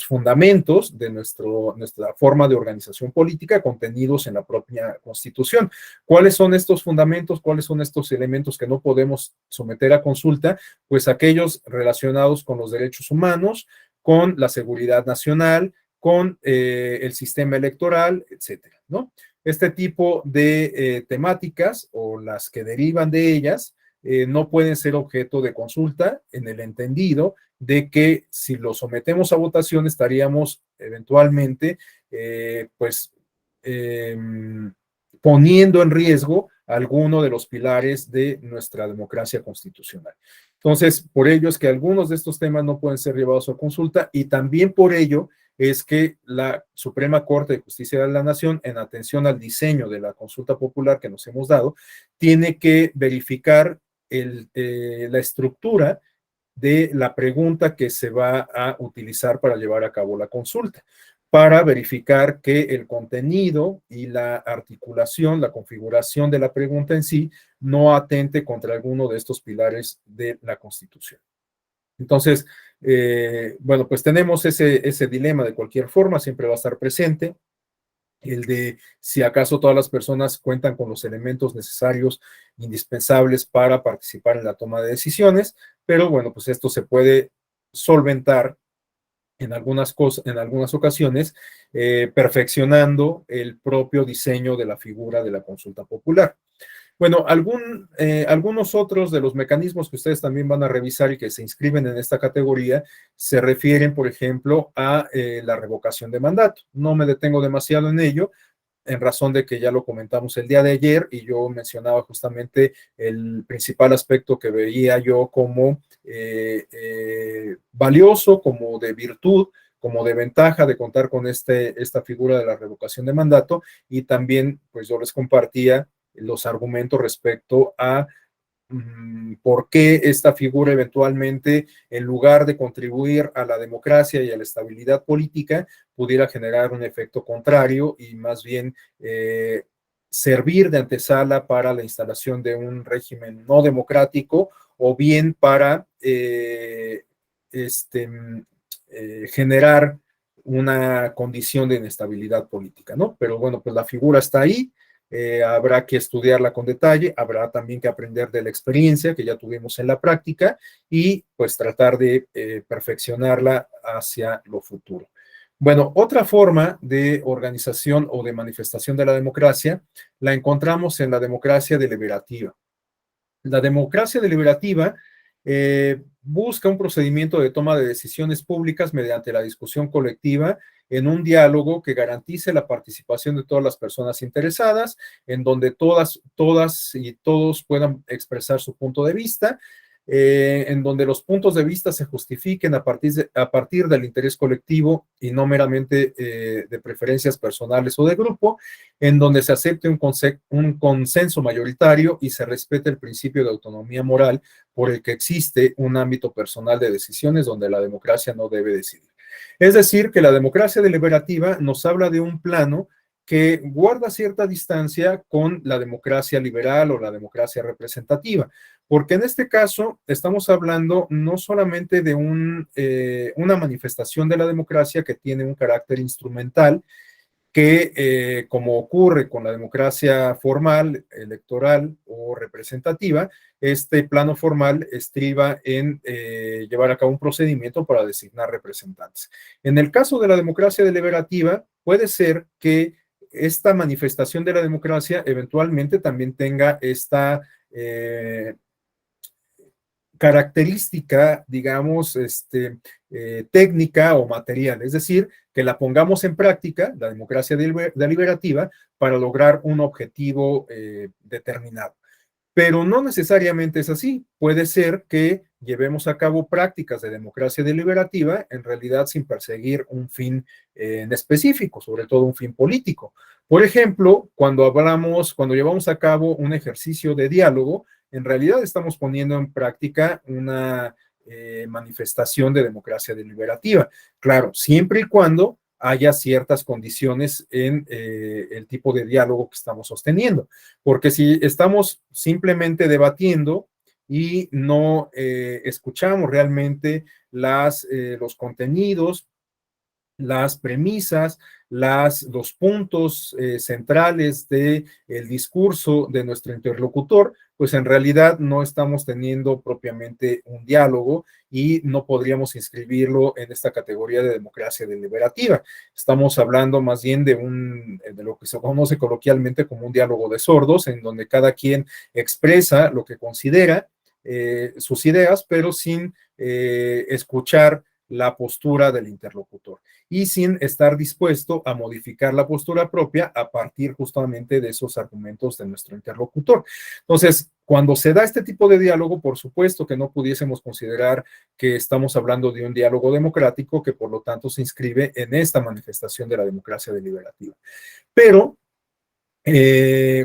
fundamentos de nuestra forma de organización política contenidos en la propia Constitución. ¿Cuáles son estos fundamentos? ¿Cuáles son estos elementos que no podemos someter a consulta? Pues aquellos relacionados con los derechos humanos, con la seguridad nacional, con el sistema electoral, etcétera, ¿no? Este tipo de temáticas o las que derivan de ellas no pueden ser objeto de consulta en el entendido de que si lo sometemos a votación estaríamos eventualmente pues poniendo en riesgo alguno de los pilares de nuestra democracia constitucional. Entonces, por ello es que algunos de estos temas no pueden ser llevados a consulta y también por ello es que la Suprema Corte de Justicia de la Nación, en atención al diseño de la consulta popular que nos hemos dado, tiene que verificar la estructura de la pregunta que se va a utilizar para llevar a cabo la consulta, para verificar que el contenido y la articulación, la configuración de la pregunta en sí, no atente contra alguno de estos pilares de la Constitución. Entonces, bueno, pues tenemos ese dilema de cualquier forma, siempre va a estar presente, el de si acaso todas las personas cuentan con los elementos necesarios, indispensables para participar en la toma de decisiones, pero bueno, pues esto se puede solventar en algunas cosas, en algunas ocasiones, perfeccionando el propio diseño de la figura de la consulta popular. Bueno, algunos otros de los mecanismos que ustedes también van a revisar y que se inscriben en esta categoría se refieren, por ejemplo, a la revocación de mandato. No me detengo demasiado en ello, en razón de que ya lo comentamos el día de ayer y yo mencionaba justamente el principal aspecto que veía yo como valioso, como de virtud, como de ventaja de contar con esta figura de la revocación de mandato, y también pues yo les compartía los argumentos respecto a por qué esta figura eventualmente, en lugar de contribuir a la democracia y a la estabilidad política, pudiera generar un efecto contrario y más bien servir de antesala para la instalación de un régimen no democrático, o bien para generar una condición de inestabilidad política, ¿no? Pero bueno, pues la figura está ahí. Habrá que estudiarla con detalle, habrá también que aprender de la experiencia que ya tuvimos en la práctica y pues tratar de perfeccionarla hacia lo futuro. Bueno, otra forma de organización o de manifestación de la democracia la encontramos en la democracia deliberativa. La democracia deliberativa busca un procedimiento de toma de decisiones públicas mediante la discusión colectiva en un diálogo que garantice la participación de todas las personas interesadas, en donde todas y todos puedan expresar su punto de vista, en donde los puntos de vista se justifiquen a partir del interés colectivo y no meramente de preferencias personales o de grupo, en donde se acepte un consenso mayoritario y se respete el principio de autonomía moral por el que existe un ámbito personal de decisiones donde la democracia no debe decidir. Es decir, que la democracia deliberativa nos habla de un plano que guarda cierta distancia con la democracia liberal o la democracia representativa, porque en este caso estamos hablando no solamente de una manifestación de la democracia que tiene un carácter instrumental, que como ocurre con la democracia formal, electoral o representativa, este plano formal estriba en llevar a cabo un procedimiento para designar representantes. En el caso de la democracia deliberativa, puede ser que esta manifestación de la democracia eventualmente también tenga esta característica, digamos, técnica o material, es decir, que la pongamos en práctica, la democracia deliberativa, para lograr un objetivo determinado. Pero no necesariamente es así. Puede ser que llevemos a cabo prácticas de democracia deliberativa en realidad sin perseguir un fin en específico, sobre todo un fin político. Por ejemplo, cuando llevamos a cabo un ejercicio de diálogo, en realidad estamos poniendo en práctica una manifestación de democracia deliberativa. Claro, siempre y cuando haya ciertas condiciones en el tipo de diálogo que estamos sosteniendo. Porque si estamos simplemente debatiendo y no escuchamos realmente los contenidos, las premisas, los puntos centrales del discurso de nuestro interlocutor, pues en realidad no estamos teniendo propiamente un diálogo y no podríamos inscribirlo en esta categoría de democracia deliberativa. Estamos hablando más bien de lo que se conoce coloquialmente como un diálogo de sordos, en donde cada quien expresa lo que considera, sus ideas, pero sin escuchar la postura del interlocutor y sin estar dispuesto a modificar la postura propia a partir justamente de esos argumentos de nuestro interlocutor. Entonces, cuando se da este tipo de diálogo, por supuesto que no pudiésemos considerar que estamos hablando de un diálogo democrático que por lo tanto se inscribe en esta manifestación de la democracia deliberativa. Pero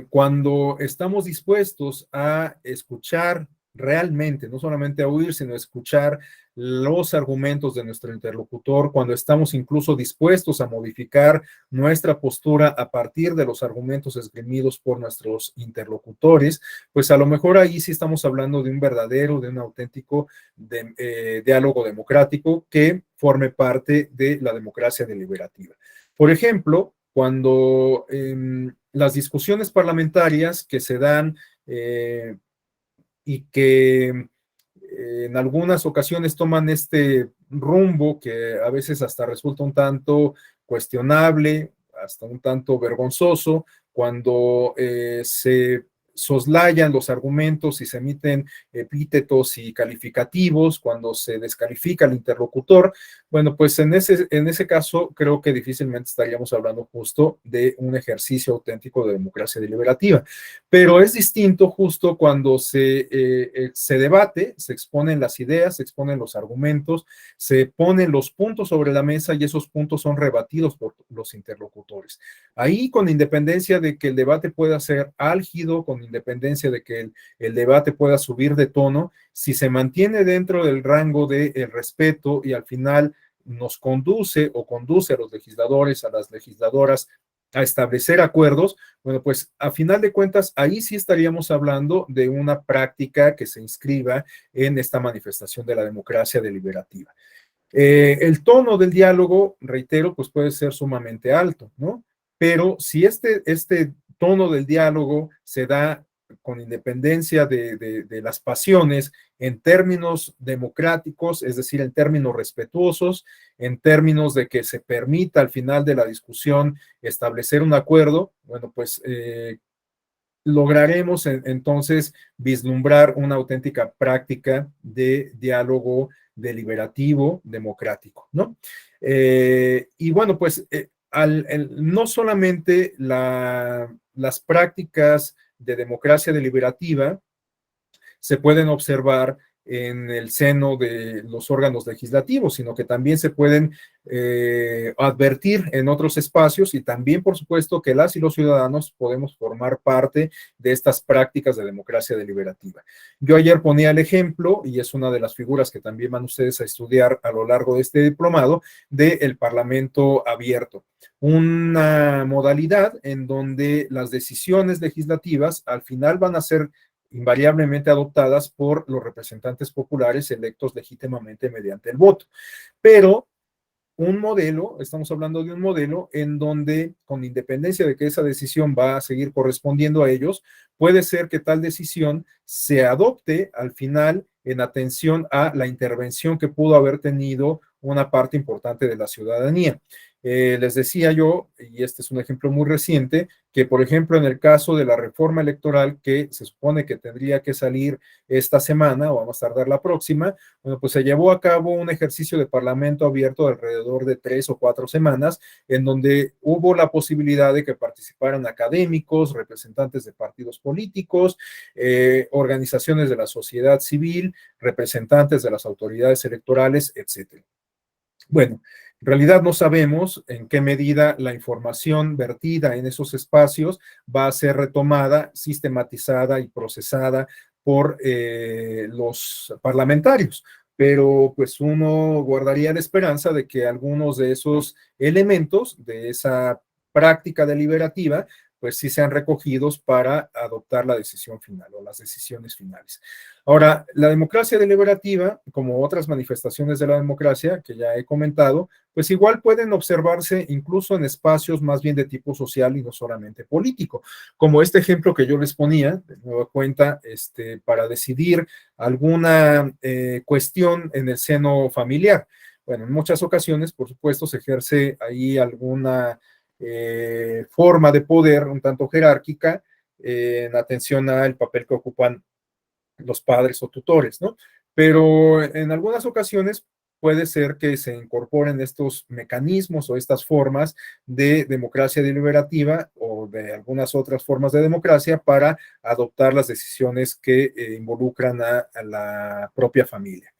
cuando estamos dispuestos a escuchar realmente, no solamente a oír, sino a escuchar los argumentos de nuestro interlocutor, cuando estamos incluso dispuestos a modificar nuestra postura a partir de los argumentos esgrimidos por nuestros interlocutores, pues a lo mejor ahí sí estamos hablando de un verdadero, de un auténtico diálogo democrático que forme parte de la democracia deliberativa. Por ejemplo, cuando las discusiones parlamentarias que se dan y que en algunas ocasiones toman este rumbo que a veces hasta resulta un tanto cuestionable, hasta un tanto vergonzoso, cuando se soslayan los argumentos y se emiten epítetos y calificativos, cuando se descalifica al interlocutor. Bueno, pues en ese caso creo que difícilmente estaríamos hablando justo de un ejercicio auténtico de democracia deliberativa. Pero es distinto justo cuando se debate, se exponen las ideas, se exponen los argumentos, se ponen los puntos sobre la mesa y esos puntos son rebatidos por los interlocutores. Ahí, con independencia de que el debate pueda ser álgido, con independencia de que el debate pueda subir de tono, si se mantiene dentro del rango del respeto y al final nos conduce o conduce a los legisladores, a las legisladoras, a establecer acuerdos, bueno, pues a final de cuentas, ahí sí estaríamos hablando de una práctica que se inscriba en esta manifestación de la democracia deliberativa. El tono del diálogo, reitero, pues puede ser sumamente alto, ¿no? Pero si este tono del diálogo se da con independencia de las pasiones en términos democráticos, es decir, en términos respetuosos, en términos de que se permita al final de la discusión establecer un acuerdo, bueno, pues lograremos entonces vislumbrar una auténtica práctica de diálogo deliberativo democrático, ¿no? Y bueno, pues no solamente las prácticas de democracia deliberativa se pueden observar en el seno de los órganos legislativos, sino que también se pueden advertir en otros espacios y también, por supuesto, que las y los ciudadanos podemos formar parte de estas prácticas de democracia deliberativa. Yo ayer ponía el ejemplo, y es una de las figuras que también van ustedes a estudiar a lo largo de este diplomado, del Parlamento abierto, una modalidad en donde las decisiones legislativas al final van a ser invariablemente adoptadas por los representantes populares electos legítimamente mediante el voto. Pero un modelo, estamos hablando de un modelo en donde, con independencia de que esa decisión va a seguir correspondiendo a ellos, puede ser que tal decisión se adopte al final en atención a la intervención que pudo haber tenido una parte importante de la ciudadanía. Les decía yo, y este es un ejemplo muy reciente, que por ejemplo en el caso de la reforma electoral que se supone que tendría que salir esta semana o vamos a tardar la próxima, bueno, pues se llevó a cabo un ejercicio de parlamento abierto de alrededor de 3 o 4 semanas, en donde hubo la posibilidad de que participaran académicos, representantes de partidos políticos, organizaciones de la sociedad civil, representantes de las autoridades electorales, etcétera. Bueno, en realidad no sabemos en qué medida la información vertida en esos espacios va a ser retomada, sistematizada y procesada por los parlamentarios, pero pues uno guardaría la esperanza de que algunos de esos elementos de esa práctica deliberativa pues sí sean recogidos para adoptar la decisión final o las decisiones finales. Ahora, la democracia deliberativa, como otras manifestaciones de la democracia que ya he comentado, pues igual pueden observarse incluso en espacios más bien de tipo social y no solamente político, como este ejemplo que yo les ponía, de nueva cuenta, para decidir alguna cuestión en el seno familiar. Bueno, en muchas ocasiones, por supuesto, se ejerce ahí alguna forma de poder un tanto jerárquica en atención al papel que ocupan los padres o tutores, ¿no? Pero en algunas ocasiones puede ser que se incorporen estos mecanismos o estas formas de democracia deliberativa o de algunas otras formas de democracia para adoptar las decisiones que involucran a la propia familia.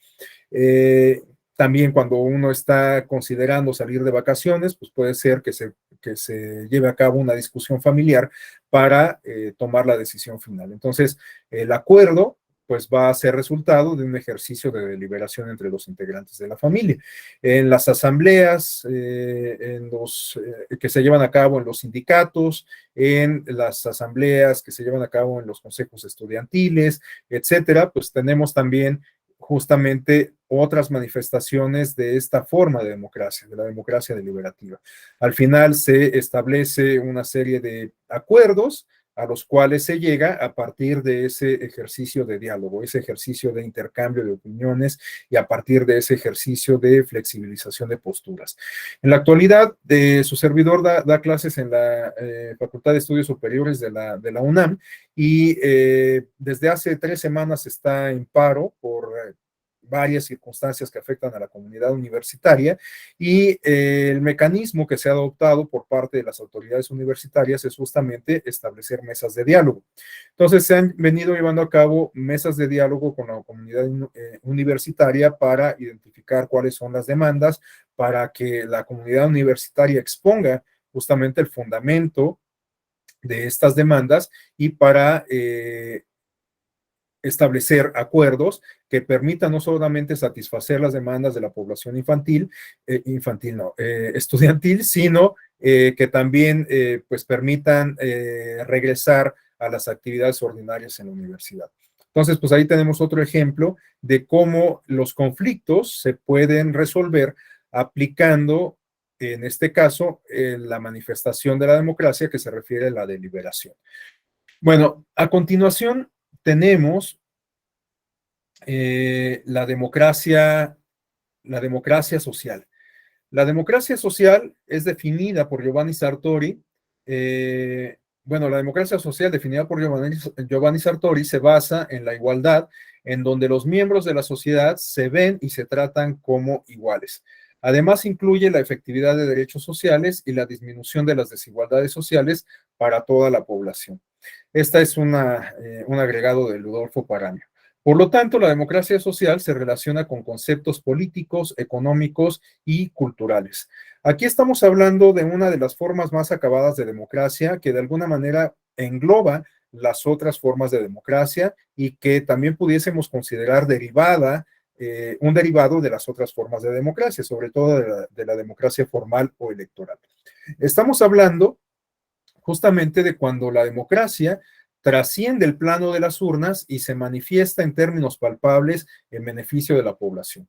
También cuando uno está considerando salir de vacaciones, pues puede ser que se lleve a cabo una discusión familiar para tomar la decisión final. Entonces, el acuerdo pues va a ser resultado de un ejercicio de deliberación entre los integrantes de la familia. En las asambleas que se llevan a cabo en los sindicatos, en las asambleas que se llevan a cabo en los consejos estudiantiles, etcétera, pues tenemos también justamente otras manifestaciones de esta forma de democracia, de la democracia deliberativa. Al final se establece una serie de acuerdos a los cuales se llega a partir de ese ejercicio de diálogo, ese ejercicio de intercambio de opiniones y a partir de ese ejercicio de flexibilización de posturas. En la actualidad, su servidor da clases en la Facultad de Estudios Superiores de la UNAM y desde hace 3 semanas está en paro por varias circunstancias que afectan a la comunidad universitaria y el mecanismo que se ha adoptado por parte de las autoridades universitarias es justamente establecer mesas de diálogo. Entonces se han venido llevando a cabo mesas de diálogo con la comunidad universitaria para identificar cuáles son las demandas, para que la comunidad universitaria exponga justamente el fundamento de estas demandas y para establecer acuerdos que permitan no solamente satisfacer las demandas de la población estudiantil, sino que también pues permitan regresar a las actividades ordinarias en la universidad. Entonces, pues ahí tenemos otro ejemplo de cómo los conflictos se pueden resolver aplicando, en este caso, la manifestación de la democracia que se refiere a la deliberación. Bueno, a continuación tenemos la democracia social. La democracia social es definida por Giovanni Sartori. La democracia social definida por Giovanni Sartori se basa en la igualdad, en donde los miembros de la sociedad se ven y se tratan como iguales. Además, incluye la efectividad de derechos sociales y la disminución de las desigualdades sociales para toda la población. Esta es un agregado de Ludolfo Paramio. Por lo tanto, la democracia social se relaciona con conceptos políticos, económicos y culturales. Aquí estamos hablando de una de las formas más acabadas de democracia que de alguna manera engloba las otras formas de democracia y que también pudiésemos considerar un derivado de las otras formas de democracia, sobre todo de la democracia formal o electoral. Estamos hablando justamente de cuando la democracia trasciende el plano de las urnas y se manifiesta en términos palpables en beneficio de la población.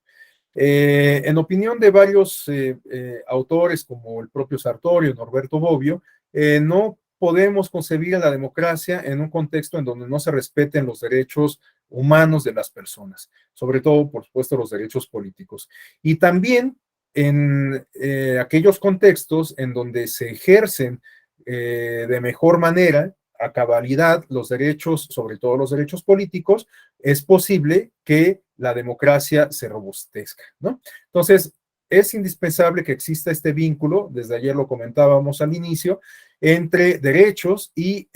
En opinión de varios autores, como el propio Sartori o Norberto Bobbio, no podemos concebir a la democracia en un contexto en donde no se respeten los derechos humanos de las personas, sobre todo, por supuesto, los derechos políticos. Y también en aquellos contextos en donde se ejercen de mejor manera, a cabalidad, los derechos, sobre todo los derechos políticos, es posible que la democracia se robustezca, ¿no? Entonces, es indispensable que exista este vínculo, desde ayer lo comentábamos al inicio, entre derechos y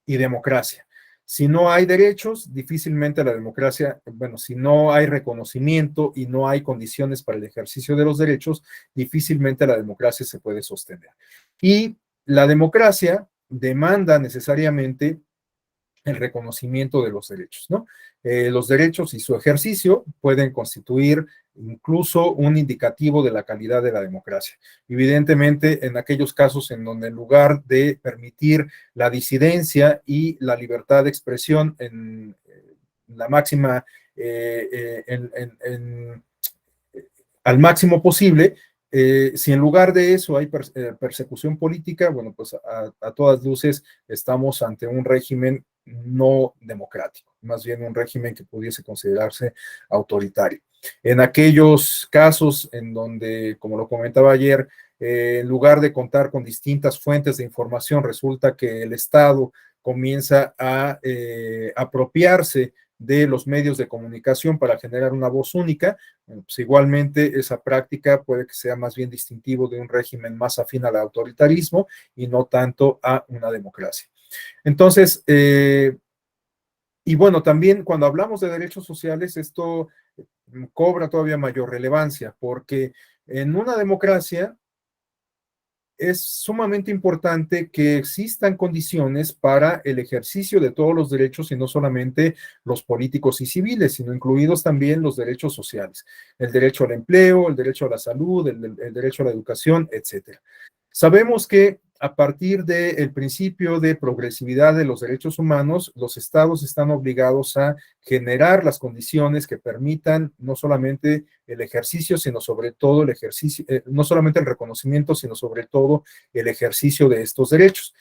democracia. Si no hay derechos, difícilmente la democracia, si no hay reconocimiento y no hay condiciones para el ejercicio de los derechos, difícilmente la democracia se puede sostener. Y la democracia demanda necesariamente el reconocimiento de los derechos, ¿no? Los derechos y su ejercicio pueden constituir incluso un indicativo de la calidad de la democracia. Evidentemente, en aquellos casos en donde en lugar de permitir la disidencia y la libertad de expresión en la máxima, al máximo posible, si en lugar de eso hay persecución política, bueno, pues a todas luces estamos ante un régimen no democrático, más bien un régimen que pudiese considerarse autoritario. En aquellos casos en donde, como lo comentaba ayer, en lugar de contar con distintas fuentes de información, resulta que el Estado comienza a apropiarse de los medios de comunicación para generar una voz única, pues igualmente esa práctica puede que sea más bien distintivo de un régimen más afín al autoritarismo y no tanto a una democracia. Entonces, y bueno, también cuando hablamos de derechos sociales, esto cobra todavía mayor relevancia, porque en una democracia es sumamente importante que existan condiciones para el ejercicio de todos los derechos y no solamente los políticos y civiles, sino incluidos también los derechos sociales, el derecho al empleo, el derecho a la salud, el derecho a la educación, etcétera. Sabemos que a partir del principio de progresividad de los derechos humanos, los estados están obligados a generar las condiciones que permitan no solamente el ejercicio, sino sobre todo el ejercicio, no solamente el reconocimiento, sino sobre todo el ejercicio de estos derechos.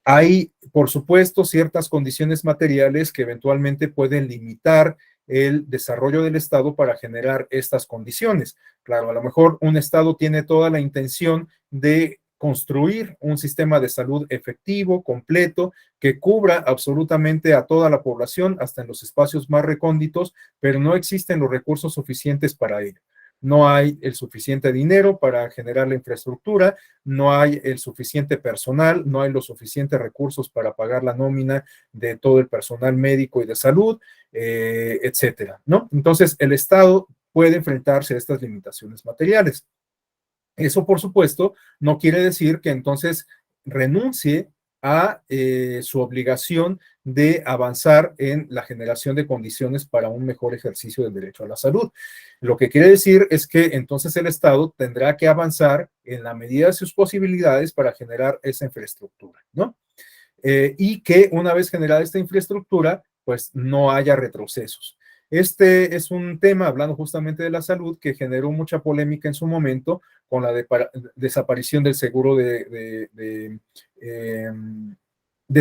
Hay, por supuesto, ciertas condiciones materiales que eventualmente pueden limitar el desarrollo del Estado para generar estas condiciones. Claro, a lo mejor un Estado tiene toda la intención de construir un sistema de salud efectivo, completo, que cubra absolutamente a toda la población, hasta en los espacios más recónditos, pero no existen los recursos suficientes para ello. No hay el suficiente dinero para generar la infraestructura, no hay el suficiente personal, no hay los suficientes recursos para pagar la nómina de todo el personal médico y de salud, etcétera, ¿no? Entonces, el Estado puede enfrentarse a estas limitaciones materiales. Eso, por supuesto, no quiere decir que entonces renuncie a su obligación de avanzar en la generación de condiciones para un mejor ejercicio del derecho a la salud. Lo que quiere decir es que entonces el Estado tendrá que avanzar en la medida de sus posibilidades para generar esa infraestructura, ¿no? Y que una vez generada esta infraestructura, pues no haya retrocesos. Este es un tema, hablando justamente de la salud, que generó mucha polémica en su momento con la desaparición del seguro de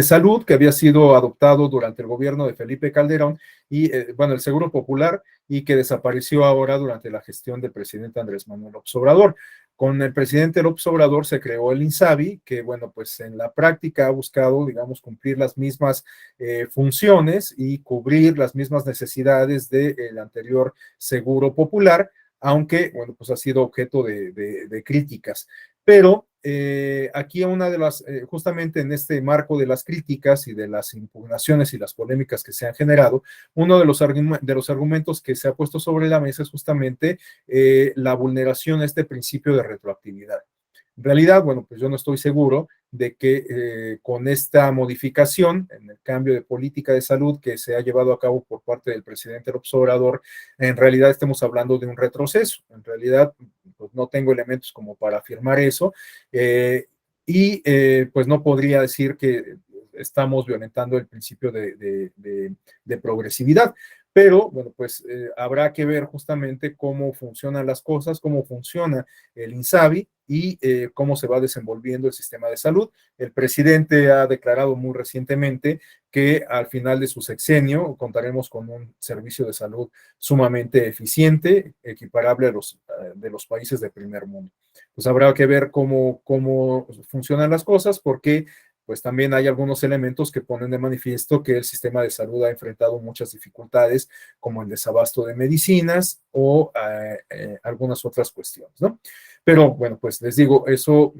salud que había sido adoptado durante el gobierno de Felipe Calderón y, bueno, el Seguro Popular, y que desapareció ahora durante la gestión del presidente Andrés Manuel López Obrador. Con el presidente López Obrador se creó el INSABI, que, bueno, pues en la práctica ha buscado, digamos, cumplir las mismas funciones y cubrir las mismas necesidades del anterior Seguro Popular, aunque, bueno, pues ha sido objeto de críticas. Pero aquí una de las, justamente en este marco de las críticas y de las impugnaciones y las polémicas que se han generado, uno de los argumentos que se ha puesto sobre la mesa es justamente la vulneración a este principio de retroactividad. En realidad, bueno, pues yo no estoy seguro de que con esta modificación, en el cambio de política de salud que se ha llevado a cabo por parte del presidente López Obrador, en realidad estemos hablando de un retroceso. En realidad, pues no tengo elementos como para afirmar eso, pues no podría decir que estamos violentando el principio de progresividad. Pero, bueno, pues habrá que ver justamente cómo funcionan las cosas, cómo funciona el INSABI y cómo se va desenvolviendo el sistema de salud. El presidente ha declarado muy recientemente que al final de su sexenio contaremos con un servicio de salud sumamente eficiente, equiparable a los de los países de primer mundo. Pues habrá que ver cómo funcionan las cosas, porque pues también hay algunos elementos que ponen de manifiesto que el sistema de salud ha enfrentado muchas dificultades, como el desabasto de medicinas o algunas otras cuestiones, ¿no? Pero bueno, pues les digo, eso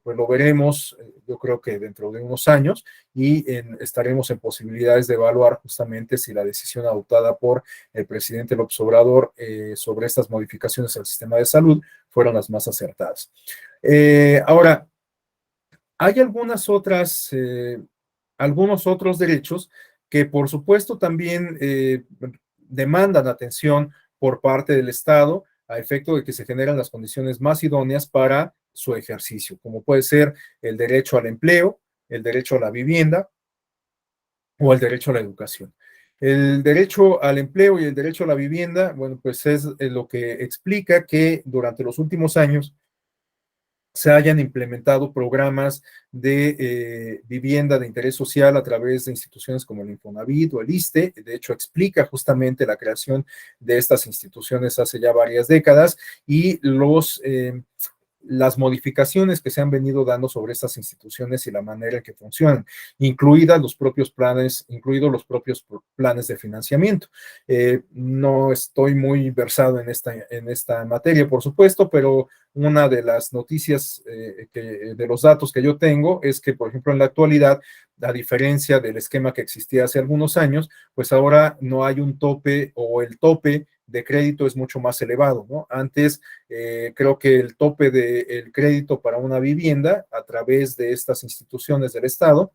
pues lo veremos, yo creo que dentro de unos años, y estaremos en posibilidades de evaluar justamente si la decisión adoptada por el presidente López Obrador sobre estas modificaciones al sistema de salud fueron las más acertadas. Ahora, hay algunos otros derechos que por supuesto también demandan atención por parte del Estado a efecto de que se generan las condiciones más idóneas para su ejercicio, como puede ser el derecho al empleo, el derecho a la vivienda o el derecho a la educación. El derecho al empleo y el derecho a la vivienda, bueno, pues es lo que explica que durante los últimos años se hayan implementado programas de vivienda de interés social a través de instituciones como el Infonavit o el ISSSTE. De hecho, explica justamente la creación de estas instituciones hace ya varias décadas y las modificaciones que se han venido dando sobre estas instituciones y la manera en que funcionan, incluidos los propios planes de financiamiento. No estoy muy versado en esta materia, por supuesto, pero una de las noticias de los datos que yo tengo es que, por ejemplo, en la actualidad, a diferencia del esquema que existía hace algunos años, pues ahora no hay un tope o el tope de crédito es mucho más elevado, ¿no? Antes, creo que el tope del crédito para una vivienda a través de estas instituciones del Estado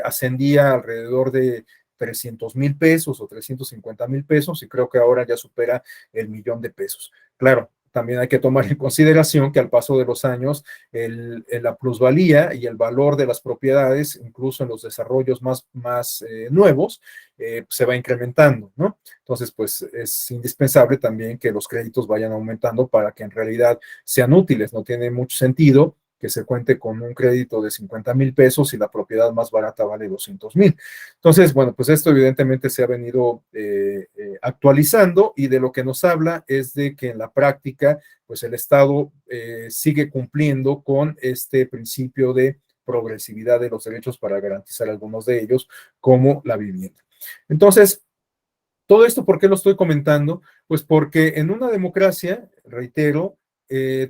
ascendía alrededor de 300,000 pesos o 350,000 pesos, y creo que ahora ya supera el 1,000,000 de pesos. Claro, también hay que tomar en consideración que al paso de los años, la plusvalía y el valor de las propiedades, incluso en los desarrollos más nuevos, se va incrementando, ¿no? Entonces, pues es indispensable también que los créditos vayan aumentando para que en realidad sean útiles. No tiene mucho sentido que se cuente con un crédito de 50,000 pesos y la propiedad más barata vale 200,000. Entonces, bueno, pues esto evidentemente se ha venido actualizando, y de lo que nos habla es de que en la práctica, pues el Estado sigue cumpliendo con este principio de progresividad de los derechos para garantizar algunos de ellos, como la vivienda. Entonces, todo esto, ¿por qué lo estoy comentando? Pues porque en una democracia, reitero,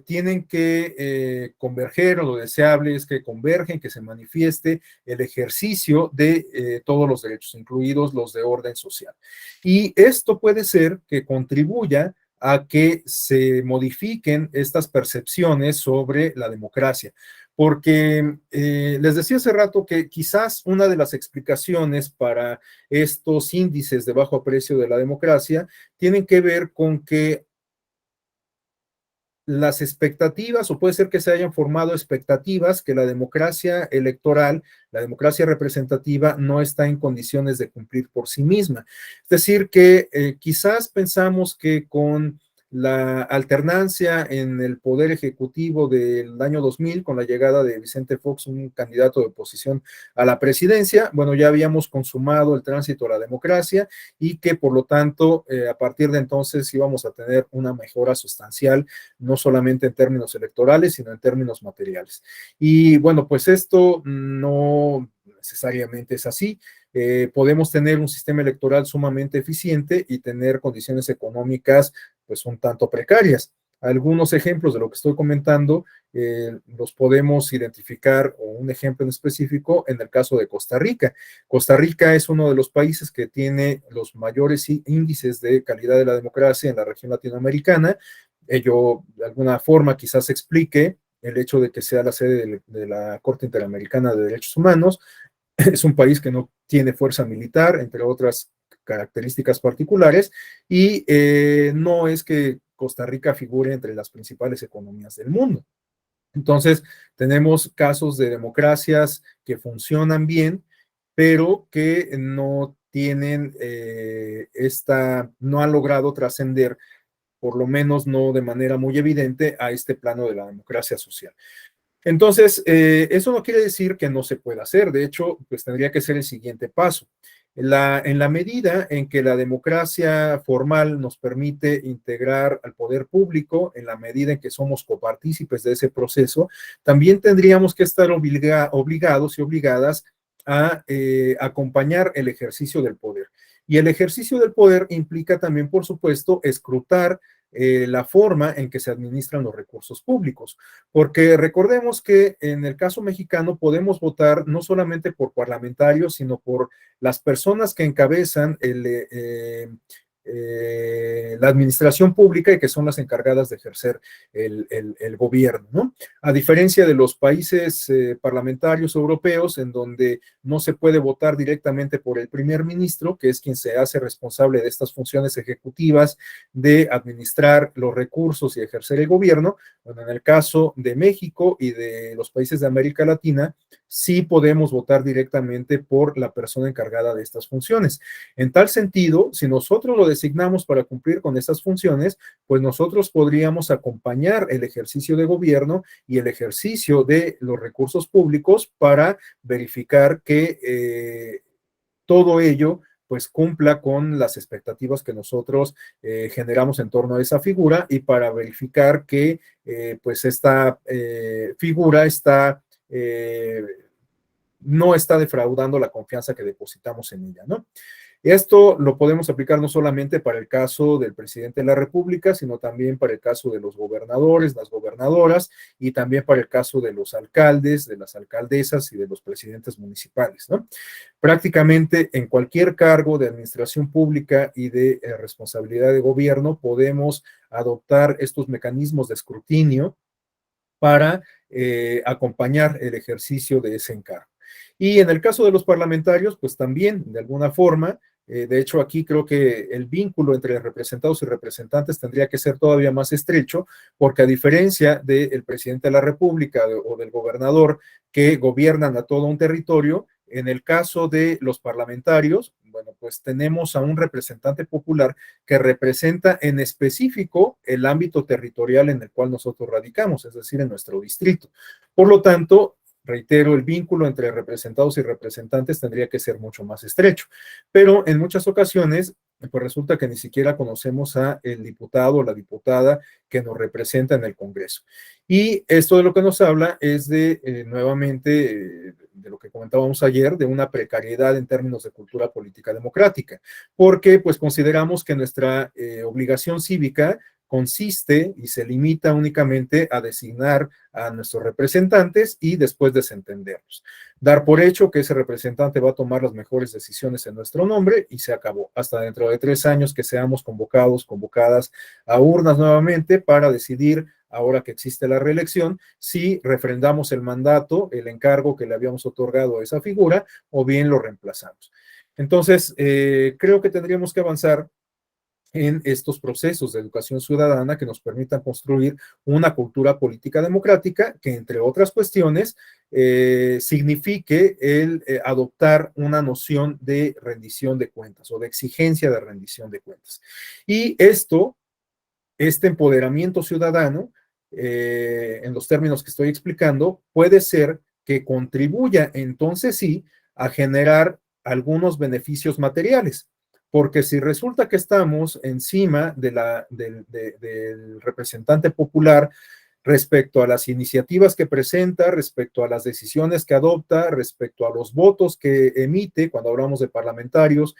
tienen que converger, o lo deseable es que convergen, que se manifieste el ejercicio de todos los derechos, incluidos los de orden social. Y esto puede ser que contribuya a que se modifiquen estas percepciones sobre la democracia. Porque les decía hace rato que quizás una de las explicaciones para estos índices de bajo aprecio de la democracia tienen que ver con que las expectativas, o puede ser que se hayan formado expectativas que la democracia electoral, la democracia representativa, no está en condiciones de cumplir por sí misma. Es decir, que quizás pensamos que con la alternancia en el poder ejecutivo del año 2000, con la llegada de Vicente Fox, un candidato de oposición a la presidencia, bueno, ya habíamos consumado el tránsito a la democracia, y que por lo tanto, a partir de entonces íbamos a tener una mejora sustancial, no solamente en términos electorales, sino en términos materiales. Y bueno, pues esto no necesariamente es así. Podemos tener un sistema electoral sumamente eficiente y tener condiciones económicas pues un tanto precarias. Algunos ejemplos de lo que estoy comentando los podemos identificar, o un ejemplo en específico, en el caso de Costa Rica. Costa Rica es uno de los países que tiene los mayores índices de calidad de la democracia en la región latinoamericana. Ello, de alguna forma, quizás explique el hecho de que sea la sede de la Corte Interamericana de Derechos Humanos. Es un país que no tiene fuerza militar, entre otras características particulares, y no es que Costa Rica figure entre las principales economías del mundo. Entonces, tenemos casos de democracias que funcionan bien, pero que no tienen no han logrado trascender, por lo menos no de manera muy evidente, a este plano de la democracia social. Entonces, eso no quiere decir que no se pueda hacer. De hecho, pues tendría que ser el siguiente paso. En la medida en que la democracia formal nos permite integrar al poder público, en la medida en que somos copartícipes de ese proceso, también tendríamos que estar obligados y obligadas a acompañar el ejercicio del poder. Y el ejercicio del poder implica también, por supuesto, escrutar la forma en que se administran los recursos públicos, porque recordemos que en el caso mexicano podemos votar no solamente por parlamentarios, sino por las personas que encabezan la administración pública, y que son las encargadas de ejercer el gobierno, ¿no? A diferencia de los países parlamentarios europeos, en donde no se puede votar directamente por el primer ministro, que es quien se hace responsable de estas funciones ejecutivas de administrar los recursos y ejercer el gobierno. Bueno, en el caso de México y de los países de América Latina, sí podemos votar directamente por la persona encargada de estas funciones. En tal sentido, si nosotros lo designamos para cumplir con estas funciones, pues nosotros podríamos acompañar el ejercicio de gobierno y el ejercicio de los recursos públicos para verificar que todo ello pues cumpla con las expectativas que nosotros generamos en torno a esa figura, y para verificar que pues esta figura no está defraudando la confianza que depositamos en ella, ¿no? Esto lo podemos aplicar no solamente para el caso del presidente de la República, sino también para el caso de los gobernadores, las gobernadoras, y también para el caso de los alcaldes, de las alcaldesas y de los presidentes municipales, ¿no? Prácticamente en cualquier cargo de administración pública y de responsabilidad de gobierno podemos adoptar estos mecanismos de escrutinio para acompañar el ejercicio de ese encargo. Y en el caso de los parlamentarios, pues también, de alguna forma, de hecho, aquí creo que el vínculo entre representados y representantes tendría que ser todavía más estrecho, porque a diferencia del presidente de la República o del gobernador que gobiernan a todo un territorio, en el caso de los parlamentarios, bueno, pues tenemos a un representante popular que representa en específico el ámbito territorial en el cual nosotros radicamos, es decir, en nuestro distrito. Por lo tanto, reitero, el vínculo entre representados y representantes tendría que ser mucho más estrecho, pero en muchas ocasiones, pues resulta que ni siquiera conocemos a el diputado o la diputada que nos representa en el Congreso. Y esto de lo que nos habla es de, nuevamente, de lo que comentábamos ayer, de una precariedad en términos de cultura política democrática, porque pues consideramos que nuestra obligación cívica consiste y se limita únicamente a designar a nuestros representantes y después desentenderlos. Dar por hecho que ese representante va a tomar las mejores decisiones en nuestro nombre y se acabó. Hasta dentro de 3 años que seamos convocados, convocadas a urnas nuevamente para decidir, ahora que existe la reelección, si refrendamos el mandato, el encargo que le habíamos otorgado a esa figura o bien lo reemplazamos. Entonces, creo que tendríamos que avanzar en estos procesos de educación ciudadana que nos permitan construir una cultura política democrática que, entre otras cuestiones, signifique el adoptar una noción de rendición de cuentas o de exigencia de rendición de cuentas. Y este empoderamiento ciudadano, en los términos que estoy explicando, puede ser que contribuya entonces sí a generar algunos beneficios materiales. Porque si resulta que estamos encima del representante popular respecto a las iniciativas que presenta, respecto a las decisiones que adopta, respecto a los votos que emite, cuando hablamos de parlamentarios,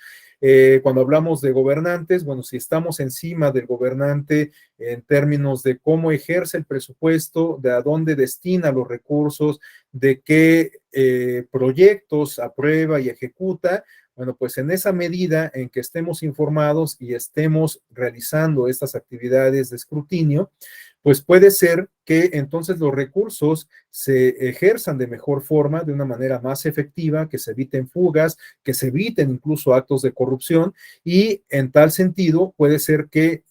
cuando hablamos de gobernantes, bueno, si estamos encima del gobernante en términos de cómo ejerce el presupuesto, de a dónde destina los recursos, de qué proyectos aprueba y ejecuta, bueno, pues en esa medida en que estemos informados y estemos realizando estas actividades de escrutinio, pues puede ser que entonces los recursos se ejerzan de mejor forma, de una manera más efectiva, que se eviten fugas, que se eviten incluso actos de corrupción, y en tal sentido puede ser que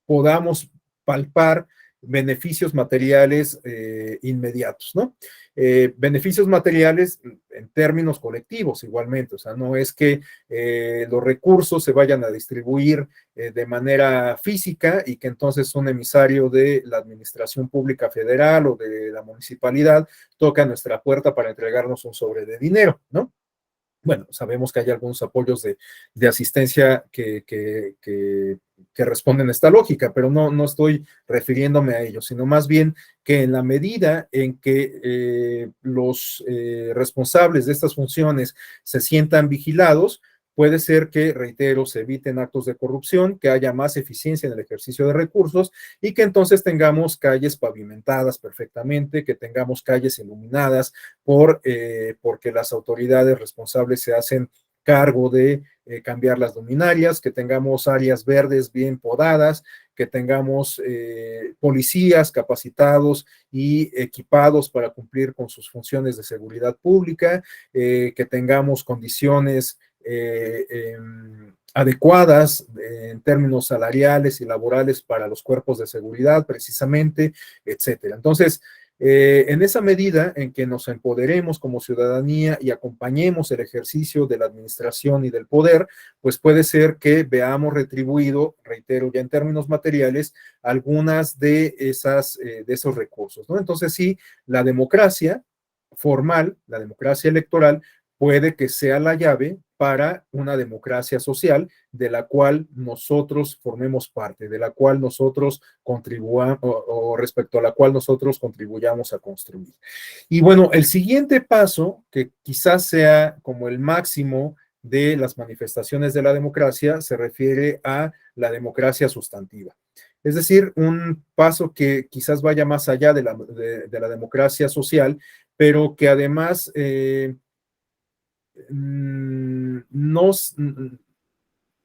podamos palpar beneficios materiales inmediatos, ¿no? Beneficios materiales en términos colectivos igualmente, o sea, no es que los recursos se vayan a distribuir de manera física y que entonces un emisario de la administración pública federal o de la municipalidad toca nuestra puerta para entregarnos un sobre de dinero, ¿no? Bueno, sabemos que hay algunos apoyos de asistencia que responden a esta lógica, pero no estoy refiriéndome a ello, sino más bien que en la medida en que los responsables de estas funciones se sientan vigilados, puede ser que, reitero, se eviten actos de corrupción, que haya más eficiencia en el ejercicio de recursos y que entonces tengamos calles pavimentadas perfectamente, que tengamos calles iluminadas porque las autoridades responsables se hacen cargo de cambiar las luminarias, que tengamos áreas verdes bien podadas, que tengamos policías capacitados y equipados para cumplir con sus funciones de seguridad pública, que tengamos condiciones adecuadas en términos salariales y laborales para los cuerpos de seguridad, precisamente, etcétera. Entonces, en esa medida en que nos empoderemos como ciudadanía y acompañemos el ejercicio de la administración y del poder, pues puede ser que veamos retribuido, reitero, ya en términos materiales, algunas de esos recursos, ¿no? Entonces, sí, la democracia formal, la democracia electoral, puede que sea la llave para una democracia social de la cual nosotros formemos parte, de la cual nosotros contribuamos o respecto a la cual nosotros contribuyamos a construir. Y bueno, el siguiente paso, que quizás sea como el máximo de las manifestaciones de la democracia se refiere a la democracia sustantiva. Es decir, un paso que quizás vaya más allá de la democracia social, pero que además nos,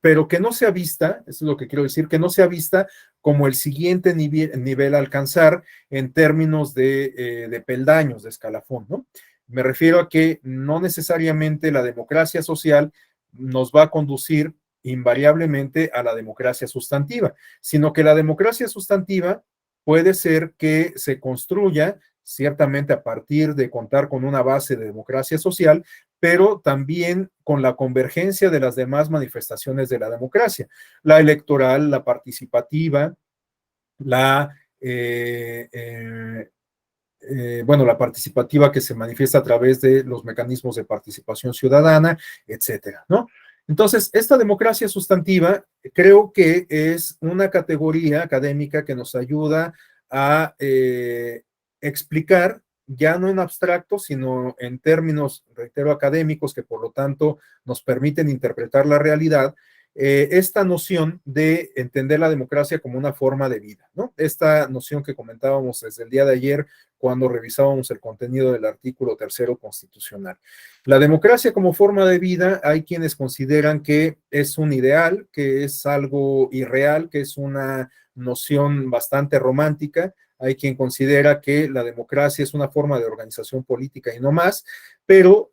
pero que no sea vista, eso es lo que quiero decir, que no sea vista como el siguiente nivel a alcanzar en términos de peldaños, de escalafón, ¿no? Me refiero a que no necesariamente la democracia social nos va a conducir invariablemente a la democracia sustantiva, sino que la democracia sustantiva puede ser que se construya ciertamente a partir de contar con una base de democracia social, pero también con la convergencia de las demás manifestaciones de la democracia, la electoral, la participativa, la, bueno, la participativa que se manifiesta a través de los mecanismos de participación ciudadana, etcétera, ¿no? Entonces, esta democracia sustantiva creo que es una categoría académica que nos ayuda a explicar, ya no en abstracto, sino en términos, reitero, académicos, que por lo tanto nos permiten interpretar la realidad, esta noción de entender la democracia como una forma de vida, ¿no? Esta noción que comentábamos desde el día de ayer cuando revisábamos el contenido del artículo 3º constitucional. La democracia como forma de vida, hay quienes consideran que es un ideal, que es algo irreal, que es una noción bastante romántica. Hay quien considera que la democracia es una forma de organización política y no más, pero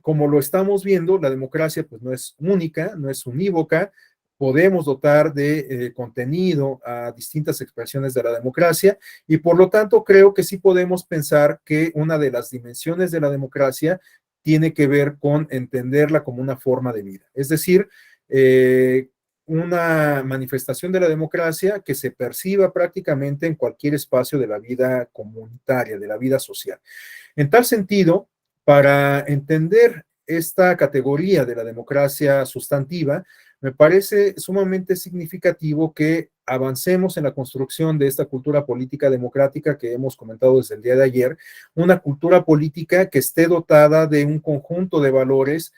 como lo estamos viendo, la democracia pues no es única, no es unívoca. Podemos dotar de contenido a distintas expresiones de la democracia y por lo tanto creo que sí podemos pensar que una de las dimensiones de la democracia tiene que ver con entenderla como una forma de vida. Es decir, una manifestación de la democracia que se perciba prácticamente en cualquier espacio de la vida comunitaria, de la vida social. En tal sentido, para entender esta categoría de la democracia sustantiva, me parece sumamente significativo que avancemos en la construcción de esta cultura política democrática que hemos comentado desde el día de ayer, una cultura política que esté dotada de un conjunto de valores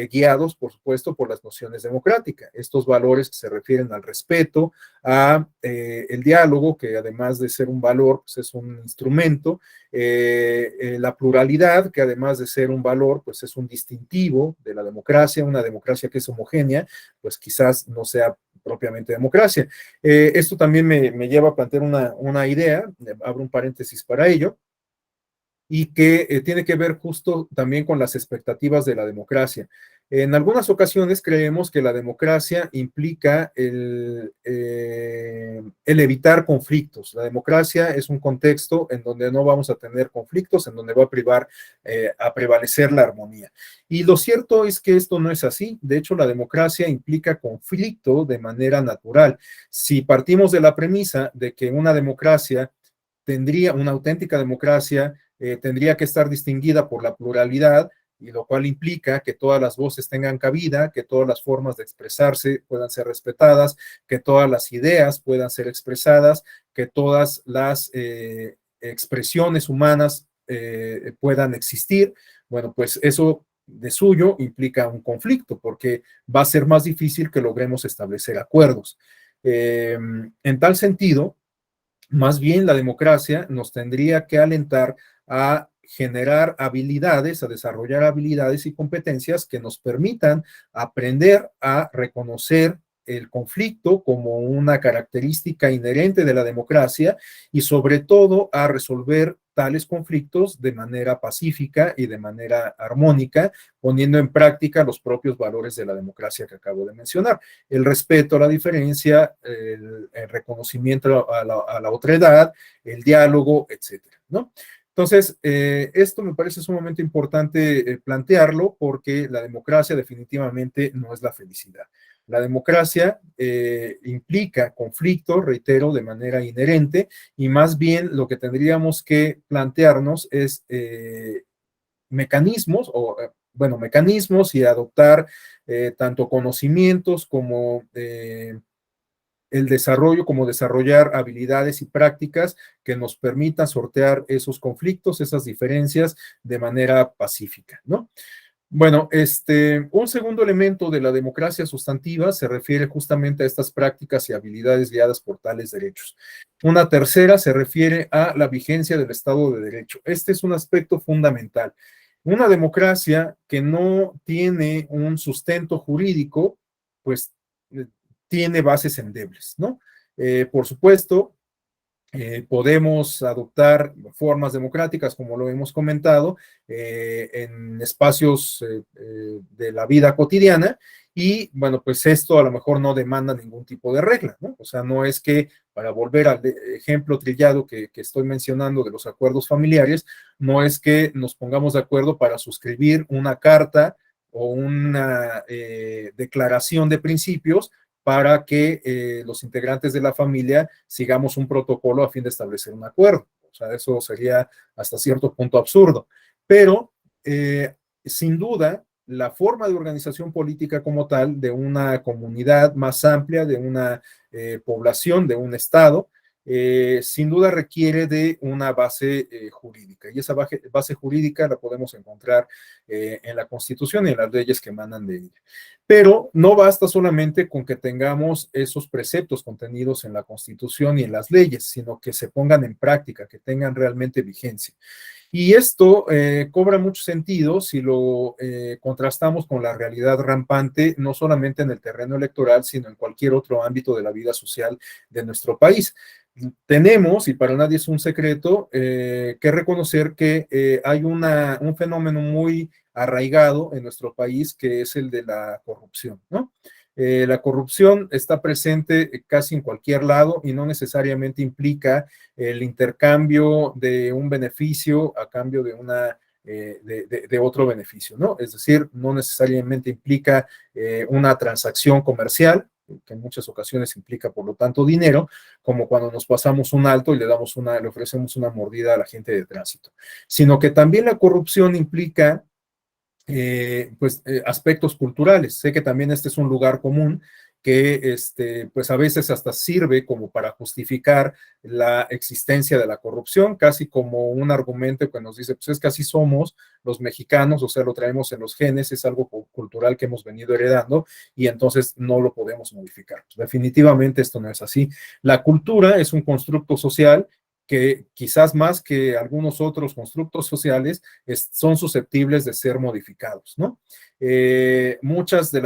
guiados, por supuesto, por las nociones democráticas. Estos valores que se refieren al respeto, a el diálogo, que además de ser un valor, pues es un instrumento, la pluralidad, que además de ser un valor, pues es un distintivo de la democracia, una democracia que es homogénea, pues quizás no sea propiamente democracia. Esto también me lleva a plantear una idea, abro un paréntesis para ello, y que tiene que ver justo también con las expectativas de la democracia. En algunas ocasiones creemos que la democracia implica el evitar conflictos. La democracia es un contexto en donde no vamos a tener conflictos, en donde va a prevalecer la armonía. Y lo cierto es que esto no es así. De hecho, la democracia implica conflicto de manera natural. Si partimos de la premisa de que una democracia una auténtica democracia, tendría que estar distinguida por la pluralidad, y lo cual implica que todas las voces tengan cabida, que todas las formas de expresarse puedan ser respetadas, que todas las ideas puedan ser expresadas, que todas las expresiones humanas puedan existir. Bueno, pues eso de suyo implica un conflicto, porque va a ser más difícil que logremos establecer acuerdos. En tal sentido, más bien la democracia nos tendría que alentar a generar habilidades, a desarrollar habilidades y competencias que nos permitan aprender a reconocer el conflicto como una característica inherente de la democracia y sobre todo a resolver tales conflictos de manera pacífica y de manera armónica, poniendo en práctica los propios valores de la democracia que acabo de mencionar: el respeto a la diferencia, el reconocimiento a la otredad, el diálogo, etcétera, ¿no? Entonces, esto me parece sumamente importante plantearlo, porque la democracia definitivamente no es la felicidad. La democracia implica conflicto, reitero, de manera inherente, y más bien lo que tendríamos que plantearnos es mecanismos, bueno, mecanismos, y adoptar tanto conocimientos como el desarrollo, como desarrollar habilidades y prácticas que nos permitan sortear esos conflictos, esas diferencias de manera pacífica, ¿no? Bueno, un segundo elemento de la democracia sustantiva se refiere justamente a estas prácticas y habilidades guiadas por tales derechos. Una tercera se refiere a la vigencia del Estado de Derecho. Este es un aspecto fundamental. Una democracia que no tiene un sustento jurídico, pues tiene bases endebles, ¿no? Por supuesto, podemos adoptar formas democráticas, como lo hemos comentado, en espacios de la vida cotidiana y, bueno, pues esto a lo mejor no demanda ningún tipo de regla, ¿no? O sea, no es que, para volver al ejemplo trillado que estoy mencionando de los acuerdos familiares, no es que nos pongamos de acuerdo para suscribir una carta o una declaración de principios para que los integrantes de la familia sigamos un protocolo a fin de establecer un acuerdo. O sea, eso sería hasta cierto punto absurdo. Pero, sin duda, la forma de organización política como tal de una comunidad más amplia, de una población, de un estado, sin duda requiere de una base jurídica. Y esa base jurídica la podemos encontrar en la Constitución y en las leyes que emanan de ella. Pero no basta solamente con que tengamos esos preceptos contenidos en la Constitución y en las leyes, sino que se pongan en práctica, que tengan realmente vigencia. Y esto cobra mucho sentido si lo contrastamos con la realidad rampante, no solamente en el terreno electoral, sino en cualquier otro ámbito de la vida social de nuestro país. Tenemos, y para nadie es un secreto, que reconocer que hay un fenómeno muy arraigado en nuestro país, que es el de la corrupción, ¿no? La corrupción está presente casi en cualquier lado y no necesariamente implica el intercambio de un beneficio a cambio de de otro beneficio, ¿no? Es decir, no necesariamente implica una transacción comercial, que en muchas ocasiones implica, por lo tanto, dinero, como cuando nos pasamos un alto y le ofrecemos una mordida a la gente de tránsito, sino que también la corrupción implica aspectos culturales. Sé que también este es un lugar común que pues a veces hasta sirve como para justificar la existencia de la corrupción, casi como un argumento que nos dice, pues es que así somos los mexicanos, o sea, lo traemos en los genes, es algo cultural que hemos venido heredando y entonces no lo podemos modificar. Definitivamente esto no es así. La cultura es un constructo social que quizás más que algunos otros constructos sociales son susceptibles de ser modificados, ¿no? Muchas de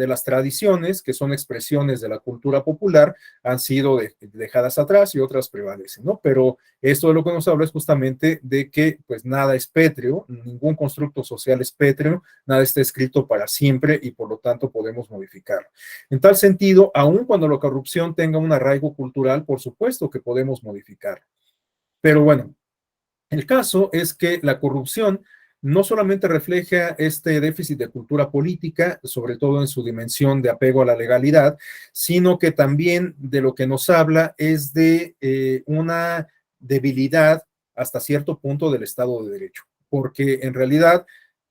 las tradiciones, que son expresiones de la cultura popular, han sido dejadas atrás y otras prevalecen, ¿no? Pero esto de lo que nos habla es justamente de que pues nada es pétreo, ningún constructo social es pétreo, nada está escrito para siempre y por lo tanto podemos modificarlo. En tal sentido, aun cuando la corrupción tenga un arraigo cultural, por supuesto que podemos modificarlo. Pero bueno, el caso es que la corrupción no solamente refleja este déficit de cultura política, sobre todo en su dimensión de apego a la legalidad, sino que también de lo que nos habla es de una debilidad hasta cierto punto del Estado de Derecho, porque en realidad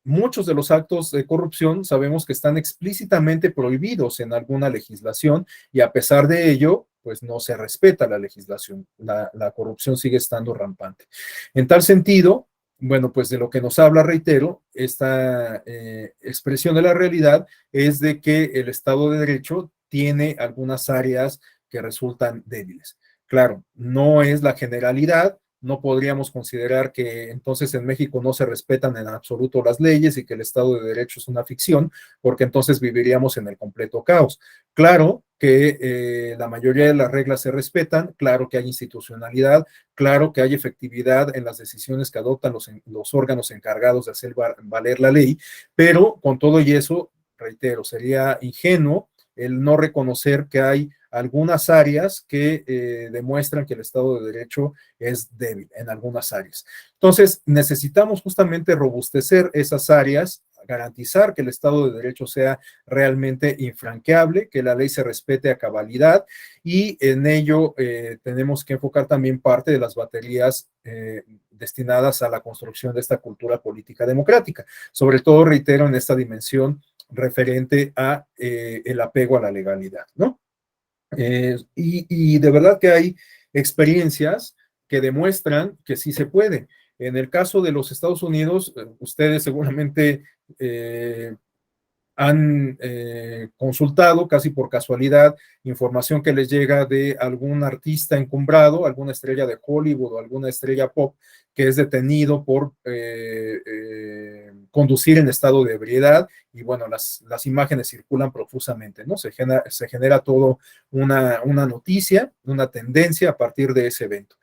muchos de los actos de corrupción sabemos que están explícitamente prohibidos en alguna legislación y a pesar de ello, pues no se respeta la legislación, la corrupción sigue estando rampante. En tal sentido, bueno, pues de lo que nos habla, reitero, esta expresión de la realidad es de que el Estado de Derecho tiene algunas áreas que resultan débiles. Claro, no es la generalidad, no podríamos considerar que entonces en México no se respetan en absoluto las leyes y que el Estado de Derecho es una ficción, porque entonces viviríamos en el completo caos. Claro que la mayoría de las reglas se respetan, claro que hay institucionalidad, claro que hay efectividad en las decisiones que adoptan los órganos encargados de hacer valer la ley, pero con todo y eso, reitero, sería ingenuo el no reconocer que hay algunas áreas que demuestran que el Estado de Derecho es débil en algunas áreas. Entonces, necesitamos justamente robustecer esas áreas, garantizar que el Estado de Derecho sea realmente infranqueable, que la ley se respete a cabalidad y en ello tenemos que enfocar también parte de las baterías destinadas a la construcción de esta cultura política democrática, sobre todo, reitero, en esta dimensión referente a el apego a la legalidad, ¿no? Y de verdad que hay experiencias que demuestran que sí se puede. En el caso de los Estados Unidos, ustedes seguramente han consultado casi por casualidad información que les llega de algún artista encumbrado, alguna estrella de Hollywood o alguna estrella pop que es detenido por conducir en estado de ebriedad, y bueno, las imágenes circulan profusamente, ¿no? Se genera todo una noticia, una tendencia a partir de ese evento.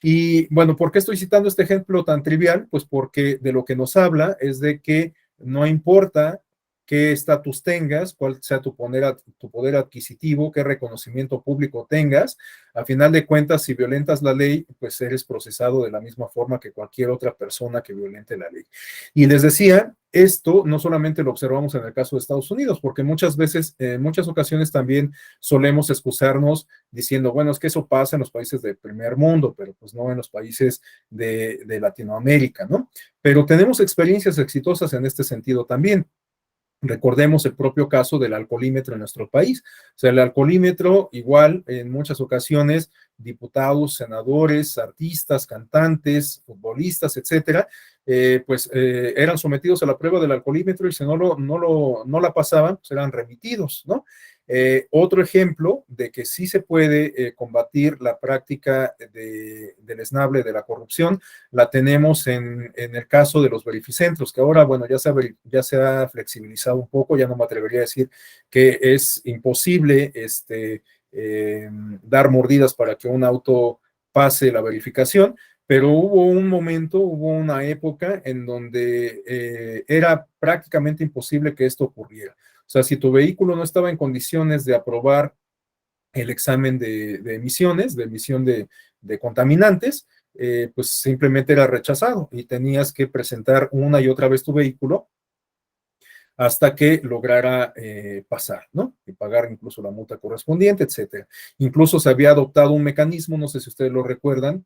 Y bueno, ¿por qué estoy citando este ejemplo tan trivial? Pues porque de lo que nos habla es de que no importa qué estatus tengas, cuál sea tu poder adquisitivo, qué reconocimiento público tengas, a final de cuentas, si violentas la ley, pues eres procesado de la misma forma que cualquier otra persona que violente la ley. Y les decía, esto no solamente lo observamos en el caso de Estados Unidos, porque muchas veces, en muchas ocasiones también solemos excusarnos diciendo, bueno, es que eso pasa en los países del primer mundo, pero pues no en los países de Latinoamérica, ¿no? Pero tenemos experiencias exitosas en este sentido también. Recordemos el propio caso del alcoholímetro en nuestro país. O sea, el alcoholímetro, igual, en muchas ocasiones, diputados, senadores, artistas, cantantes, futbolistas, etcétera, eran sometidos a la prueba del alcoholímetro y si no la pasaban, pues eran remitidos, ¿no? Otro ejemplo de que sí se puede combatir la práctica del esnable de la corrupción la tenemos en el caso de los verificentros, que ahora, bueno, ya se ha flexibilizado un poco, ya no me atrevería a decir que es imposible dar mordidas para que un auto pase la verificación, pero hubo un momento, hubo una época en donde era prácticamente imposible que esto ocurriera. O sea, si tu vehículo no estaba en condiciones de aprobar el examen de emisiones, de emisión de contaminantes, pues simplemente era rechazado y tenías que presentar una y otra vez tu vehículo hasta que lograra pasar, ¿no? Y pagar incluso la multa correspondiente, etcétera. Incluso se había adoptado un mecanismo, no sé si ustedes lo recuerdan,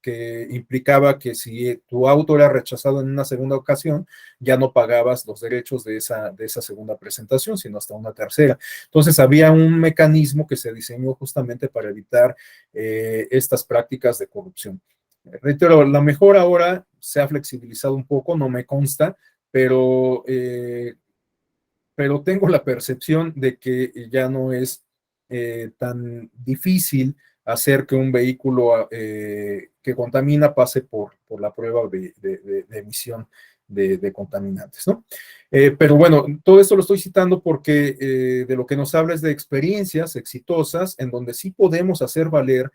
que implicaba que si tu auto era rechazado en una segunda ocasión, ya no pagabas los derechos de esa segunda presentación, sino hasta una tercera. Entonces había un mecanismo que se diseñó justamente para evitar estas prácticas de corrupción. Reitero, la mejor ahora se ha flexibilizado un poco, no me consta, pero tengo la percepción de que ya no es tan difícil hacer que un vehículo que contamina pase por la prueba de emisión de contaminantes, ¿no? Pero bueno, todo esto lo estoy citando porque de lo que nos habla es de experiencias exitosas en donde sí podemos hacer valer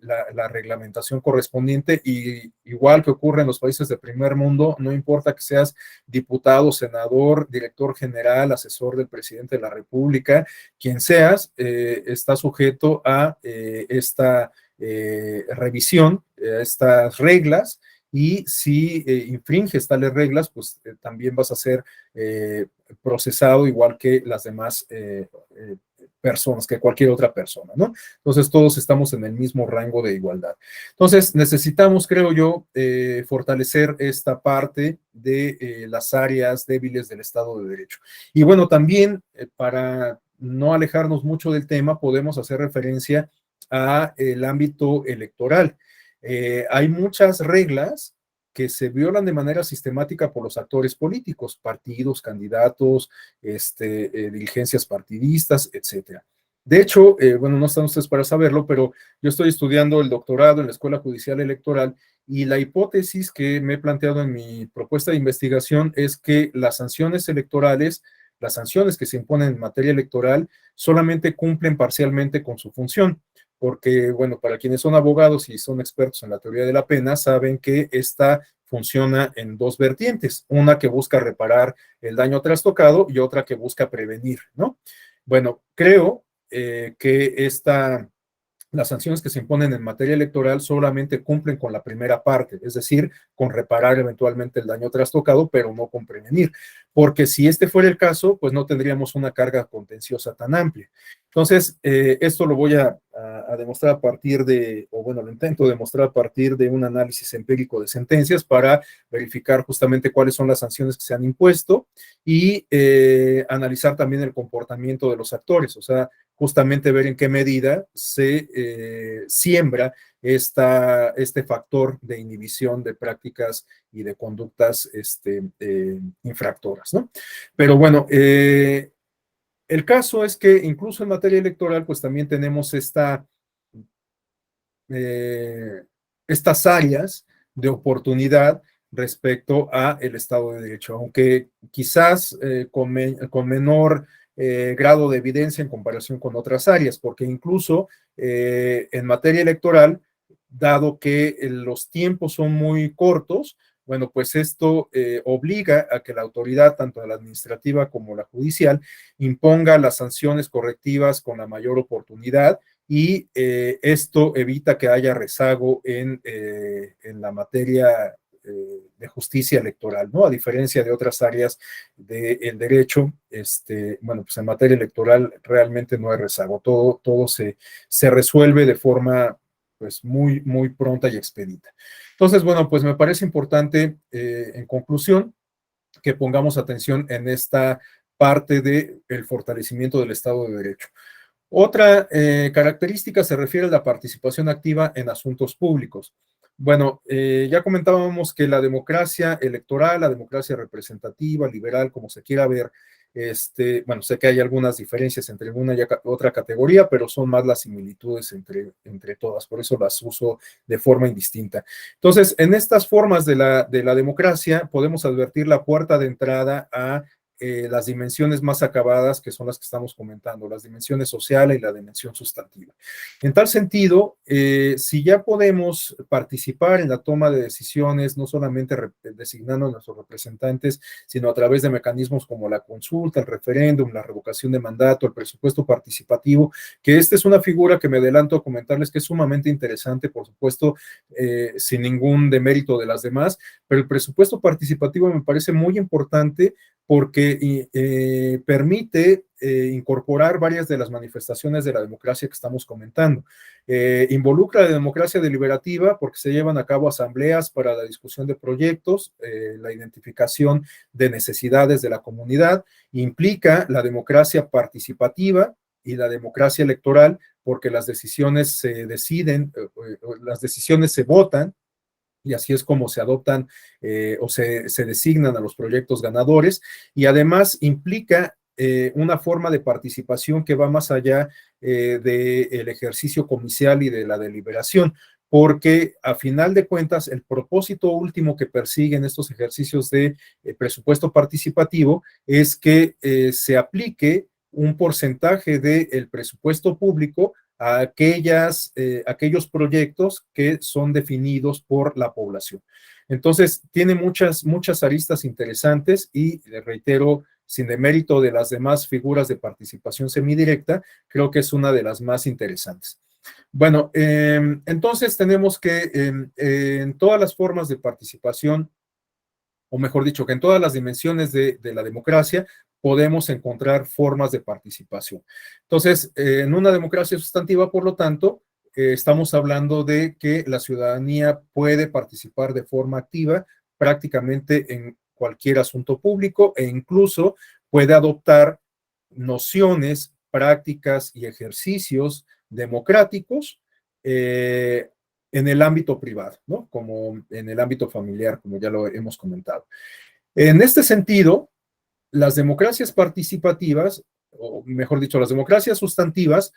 la reglamentación correspondiente, y igual que ocurre en los países de primer mundo, no importa que seas diputado, senador, director general, asesor del presidente de la República, quien seas, está sujeto a esta revisión, a estas reglas, y si infringes tales reglas, pues también vas a ser procesado igual que las demás personas, que cualquier otra persona, ¿no? Entonces todos estamos en el mismo rango de igualdad. Entonces necesitamos, creo yo, fortalecer esta parte de las áreas débiles del Estado de Derecho. Y bueno, también para no alejarnos mucho del tema, podemos hacer referencia a el ámbito electoral. Hay muchas reglas que se violan de manera sistemática por los actores políticos, partidos, candidatos, diligencias partidistas, etcétera. De hecho, bueno, no están ustedes para saberlo, pero yo estoy estudiando el doctorado en la Escuela Judicial Electoral, y la hipótesis que me he planteado en mi propuesta de investigación es que las sanciones electorales, las sanciones que se imponen en materia electoral, solamente cumplen parcialmente con su función, porque, bueno, para quienes son abogados y son expertos en la teoría de la pena, saben que esta funciona en dos vertientes, una que busca reparar el daño trastocado y otra que busca prevenir, ¿no? Bueno, creo que las sanciones que se imponen en materia electoral solamente cumplen con la primera parte, es decir, con reparar eventualmente el daño trastocado, pero no con prevenir, porque si este fuera el caso, pues no tendríamos una carga contenciosa tan amplia. Entonces, esto lo voy a demostrar a partir de, o bueno, lo intento demostrar a partir de un análisis empírico de sentencias para verificar justamente cuáles son las sanciones que se han impuesto y analizar también el comportamiento de los actores, o sea, justamente ver en qué medida se siembra este factor de inhibición de prácticas y de conductas infractoras, ¿no? Pero bueno, el caso es que incluso en materia electoral, pues también tenemos estas áreas de oportunidad respecto a el Estado de Derecho, aunque quizás con menor grado de evidencia en comparación con otras áreas, porque incluso en materia electoral, dado que los tiempos son muy cortos, bueno, pues esto obliga a que la autoridad, tanto la administrativa como la judicial, imponga las sanciones correctivas con la mayor oportunidad y esto evita que haya rezago en la materia de justicia electoral, ¿no? A diferencia de otras áreas del derecho, bueno, pues en materia electoral realmente no hay rezago, todo se resuelve de forma pues muy pronta y expedita. Entonces, bueno, pues me parece importante, en conclusión, que pongamos atención en esta parte del fortalecimiento del Estado de Derecho. Otra característica se refiere a la participación activa en asuntos públicos. Bueno, ya comentábamos que la democracia electoral, la democracia representativa, liberal, como se quiera ver, bueno, sé que hay algunas diferencias entre una y otra categoría, pero son más las similitudes entre todas, por eso las uso de forma indistinta. Entonces, en estas formas de la democracia podemos advertir la puerta de entrada a las dimensiones más acabadas, que son las que estamos comentando, las dimensiones sociales y la dimensión sustantiva. En tal sentido, si ya podemos participar en la toma de decisiones, no solamente designando a nuestros representantes, sino a través de mecanismos como la consulta, el referéndum, la revocación de mandato, el presupuesto participativo, que esta es una figura que me adelanto a comentarles que es sumamente interesante, por supuesto, sin ningún demérito de las demás, pero el presupuesto participativo me parece muy importante porque permite incorporar varias de las manifestaciones de la democracia que estamos comentando. Involucra la democracia deliberativa porque se llevan a cabo asambleas para la discusión de proyectos, la identificación de necesidades de la comunidad, implica la democracia participativa y la democracia electoral porque las decisiones se deciden, las decisiones se votan, y así es como se adoptan o se designan a los proyectos ganadores, y además implica una forma de participación que va más allá del ejercicio comicial y de la deliberación, porque a final de cuentas el propósito último que persiguen estos ejercicios de presupuesto participativo es que se aplique un porcentaje del presupuesto público a aquellos proyectos que son definidos por la población. Entonces, tiene muchas aristas interesantes y, reitero, sin demérito de las demás figuras de participación semidirecta, creo que es una de las más interesantes. Bueno, entonces tenemos que en todas las formas de participación, o mejor dicho, que en todas las dimensiones de la democracia podemos encontrar formas de participación. Entonces, en una democracia sustantiva, por lo tanto, estamos hablando de que la ciudadanía puede participar de forma activa prácticamente en cualquier asunto público e incluso puede adoptar nociones, prácticas y ejercicios democráticos en el ámbito privado, ¿no? Como en el ámbito familiar, como ya lo hemos comentado. En este sentido, las democracias participativas, o mejor dicho, las democracias sustantivas,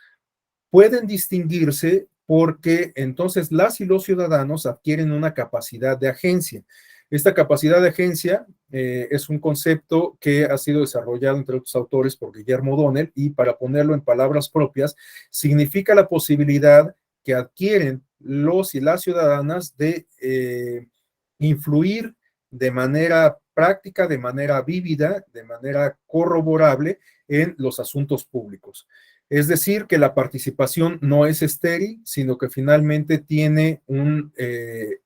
pueden distinguirse porque entonces las y los ciudadanos adquieren una capacidad de agencia. Esta capacidad de agencia es un concepto que ha sido desarrollado, entre otros autores, por Guillermo O'Donnell, y para ponerlo en palabras propias, significa la posibilidad que adquieren los y las ciudadanas de influir de manera práctica, de manera vívida, de manera corroborable en los asuntos públicos. Es decir, que la participación no es estéril, sino que finalmente tiene un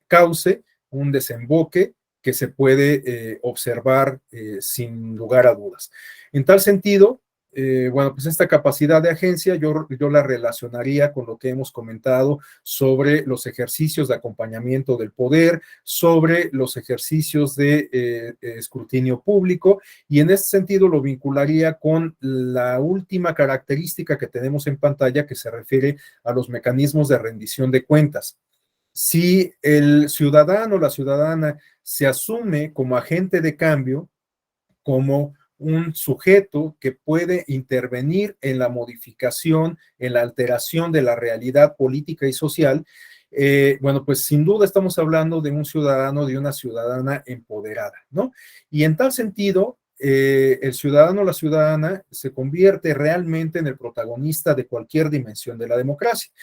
cauce, un desemboque que se puede observar sin lugar a dudas. En tal sentido, bueno, pues esta capacidad de agencia yo la relacionaría con lo que hemos comentado sobre los ejercicios de acompañamiento del poder, sobre los ejercicios de escrutinio público, y en este sentido lo vincularía con la última característica que tenemos en pantalla que se refiere a los mecanismos de rendición de cuentas. si el ciudadano o la ciudadana se asume como agente de cambio, como un sujeto que puede intervenir en la modificación, en la alteración de la realidad política y social, bueno, pues sin duda estamos hablando de un ciudadano, de una ciudadana empoderada, ¿no? Y en tal sentido, el ciudadano o la ciudadana se convierte realmente en el protagonista de cualquier dimensión de la democracia.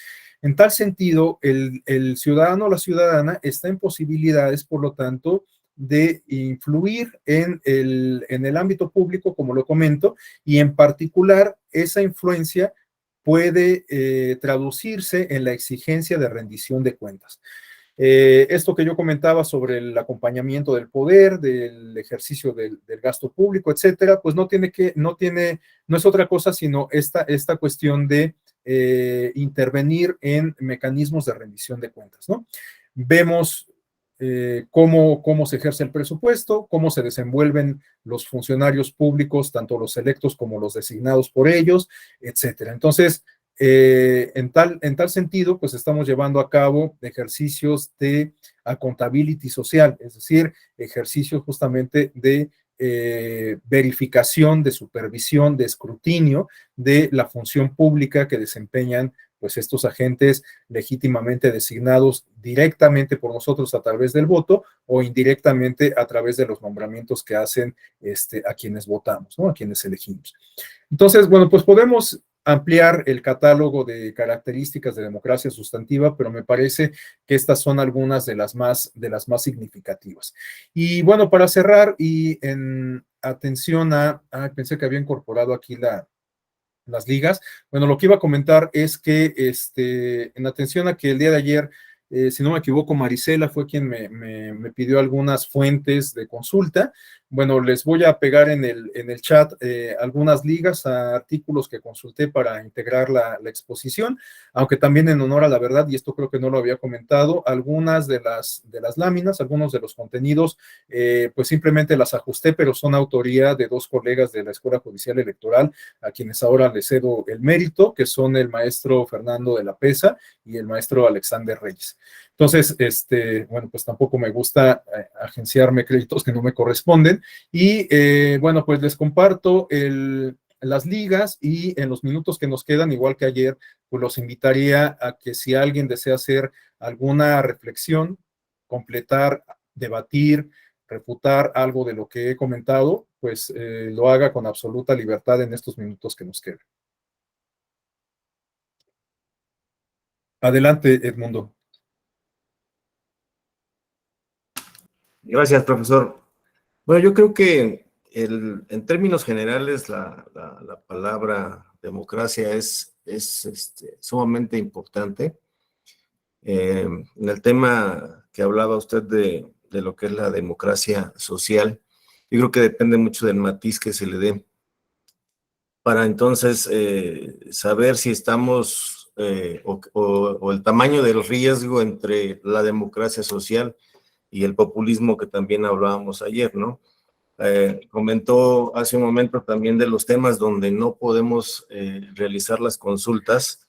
En tal sentido, el ciudadano o la ciudadana está en posibilidades, por lo tanto, de influir en el ámbito público, como lo comento, y en particular esa influencia puede traducirse en la exigencia de rendición de cuentas. Esto que yo comentaba sobre el acompañamiento del poder, del ejercicio del gasto público, etcétera, pues no es otra cosa sino esta cuestión de intervenir en mecanismos de rendición de cuentas, ¿no? Vemos cómo se ejerce el presupuesto, cómo se desenvuelven los funcionarios públicos, tanto los electos como los designados por ellos, etcétera. Entonces, en tal sentido, pues estamos llevando a cabo ejercicios de accountability social, es decir, ejercicios justamente de verificación, de supervisión, de escrutinio de la función pública que desempeñan pues estos agentes legítimamente designados directamente por nosotros a través del voto o indirectamente a través de los nombramientos que hacen a quienes votamos, ¿no? A quienes elegimos. Entonces, bueno, pues podemos ampliar el catálogo de características de democracia sustantiva, pero me parece que estas son algunas de las más significativas. Y bueno, para cerrar y en atención pensé que había incorporado aquí las ligas. Bueno, lo que iba a comentar es que en atención a que el día de ayer, si no me equivoco, Marisela fue quien me pidió algunas fuentes de consulta. Bueno, les voy a pegar en el chat algunas ligas a artículos que consulté para integrar la exposición, aunque también en honor a la verdad, y esto creo que no lo había comentado, algunas de las láminas, algunos de los contenidos, pues simplemente las ajusté, pero son autoría de dos colegas de la Escuela Judicial Electoral, a quienes ahora les cedo el mérito, que son el maestro Fernando de la Pesa y el maestro Alexander Reyes. Entonces, bueno, pues tampoco me gusta agenciarme créditos que no me corresponden. Y bueno, pues les comparto las ligas y en los minutos que nos quedan, igual que ayer, pues los invitaría a que si alguien desea hacer alguna reflexión, completar, debatir, refutar algo de lo que he comentado, pues lo haga con absoluta libertad en estos minutos que nos quedan. Adelante, Edmundo.
Gracias, profesor. Bueno, yo creo que en términos generales la palabra democracia es sumamente importante. En el tema que hablaba usted de lo que es la democracia social, yo creo que depende mucho del matiz que se le dé para entonces saber si estamos o el tamaño del riesgo entre la democracia social y el populismo que también hablábamos ayer, ¿no? Comentó hace un momento también de los temas donde no podemos realizar las consultas,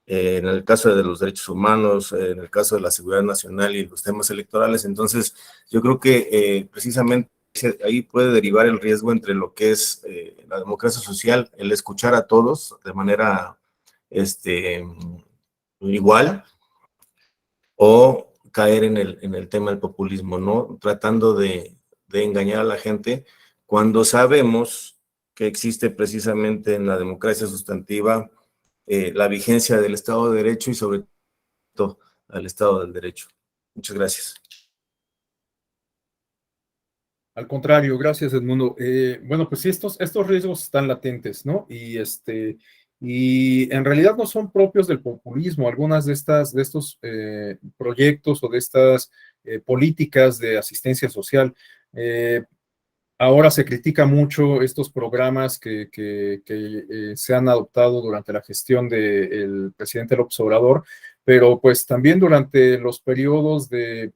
en el caso de los derechos humanos, en el caso de la seguridad nacional y los temas electorales. Entonces, yo creo que precisamente ahí puede derivar el riesgo entre lo que es la democracia social, el escuchar a todos de manera igual, o caer en el tema del populismo, ¿no? Tratando de engañar a la gente cuando sabemos que existe precisamente en la democracia sustantiva la vigencia del Estado de Derecho y sobre todo al Estado del Derecho. Muchas gracias.
Al contrario, gracias, Edmundo. Bueno, pues sí, estos riesgos están latentes, ¿no? Y en realidad no son propios del populismo. Algunas de estos proyectos o de estas políticas de asistencia social. Ahora se critica mucho estos programas que se han adoptado durante la gestión del presidente López Obrador, pero pues también durante los periodos del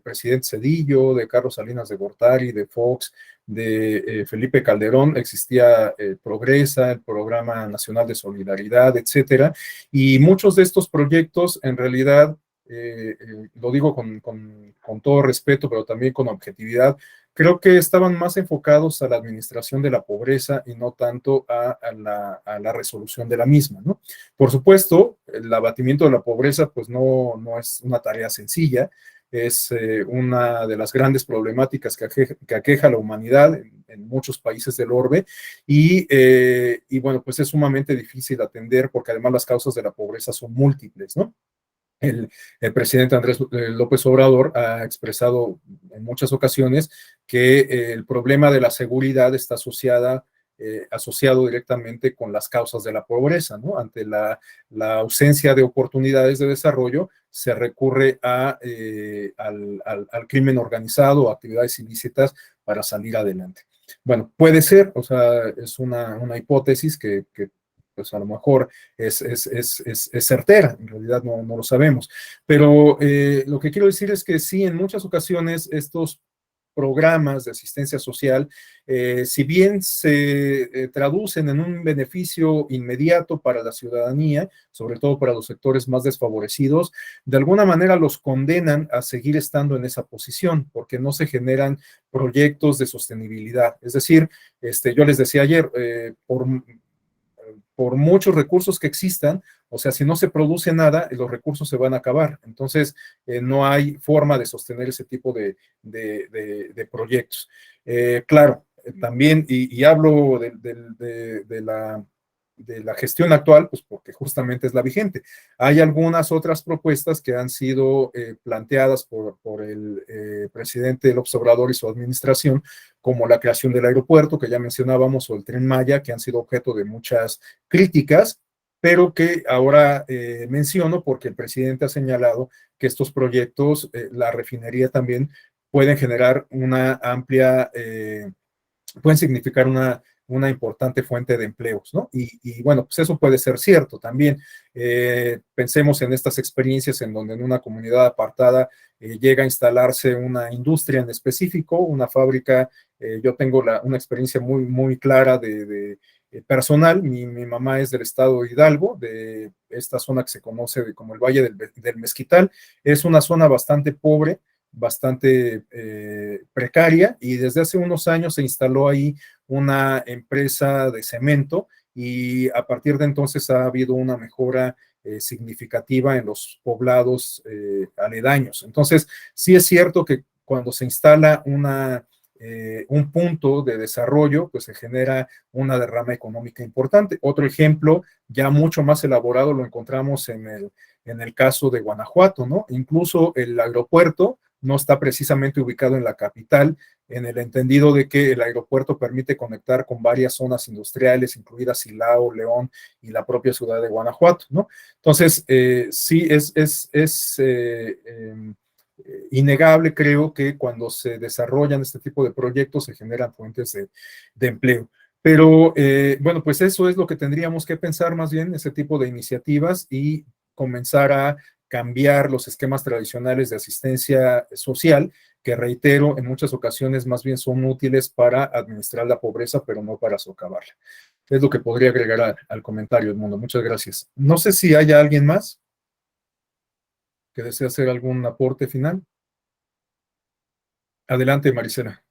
presidente Zedillo, de Carlos Salinas de Gortari, de Fox, de Felipe Calderón, existía Progresa, el Programa Nacional de Solidaridad, etcétera, y muchos de estos proyectos en realidad lo digo con todo respeto, pero también con objetividad, creo que estaban más enfocados a la administración de la pobreza y no tanto a la resolución de la misma, ¿no? Por supuesto, el abatimiento de la pobreza pues no es una tarea sencilla, es una de las grandes problemáticas que aqueja a la humanidad en muchos países del orbe y bueno, pues es sumamente difícil atender porque además las causas de la pobreza son múltiples, ¿no? El presidente Andrés López Obrador ha expresado en muchas ocasiones que el problema de la seguridad está asociado directamente con las causas de la pobreza, ¿no? Ante la ausencia de oportunidades de desarrollo, se recurre al crimen organizado, actividades ilícitas para salir adelante. Bueno, puede ser, o sea, es una hipótesis que pues a lo mejor es certera, en realidad no lo sabemos. Pero lo que quiero decir es que sí, en muchas ocasiones estos programas de asistencia social, si bien se traducen en un beneficio inmediato para la ciudadanía, sobre todo para los sectores más desfavorecidos, de alguna manera los condenan a seguir estando en esa posición, porque no se generan proyectos de sostenibilidad. Es decir, yo les decía ayer, por muchos recursos que existan, o sea, si no se produce nada, los recursos se van a acabar. Entonces, no hay forma de sostener ese tipo de proyectos. Claro, también, y hablo de la gestión actual, pues porque justamente es la vigente. Hay algunas otras propuestas que han sido planteadas por el presidente López Obrador y su administración, como la creación del aeropuerto, que ya mencionábamos, o el Tren Maya, que han sido objeto de muchas críticas, pero que ahora menciono porque el presidente ha señalado que estos proyectos, la refinería también, pueden generar una amplia, pueden significar una importante fuente de empleos, ¿no? Y bueno, pues eso puede ser cierto también. Pensemos en estas experiencias en donde en una comunidad apartada llega a instalarse una industria en específico, una fábrica. Yo tengo una experiencia muy clara de personal. Mi mamá es del estado de Hidalgo, de esta zona que se conoce como el Valle del Mezquital. Es una zona bastante pobre, bastante precaria, y desde hace unos años se instaló ahí una empresa de cemento y a partir de entonces ha habido una mejora significativa en los poblados aledaños. Entonces, sí es cierto que cuando se instala un punto de desarrollo, pues se genera una derrama económica importante. Otro ejemplo, ya mucho más elaborado, lo encontramos en el caso de Guanajuato, ¿no? Incluso el aeropuerto no está precisamente ubicado en la capital, en el entendido de que el aeropuerto permite conectar con varias zonas industriales, incluidas Silao, León y la propia ciudad de Guanajuato, ¿no? Entonces, sí, es innegable, creo, que cuando se desarrollan este tipo de proyectos se generan fuentes de empleo. Pero, bueno, pues eso es lo que tendríamos que pensar más bien, ese tipo de iniciativas, y comenzar a cambiar los esquemas tradicionales de asistencia social, que reitero, en muchas ocasiones más bien son útiles para administrar la pobreza, pero no para socavarla. Es lo que podría agregar al comentario, Edmundo. Muchas gracias. No sé si haya alguien más que desee hacer algún aporte final. Adelante, Marisela.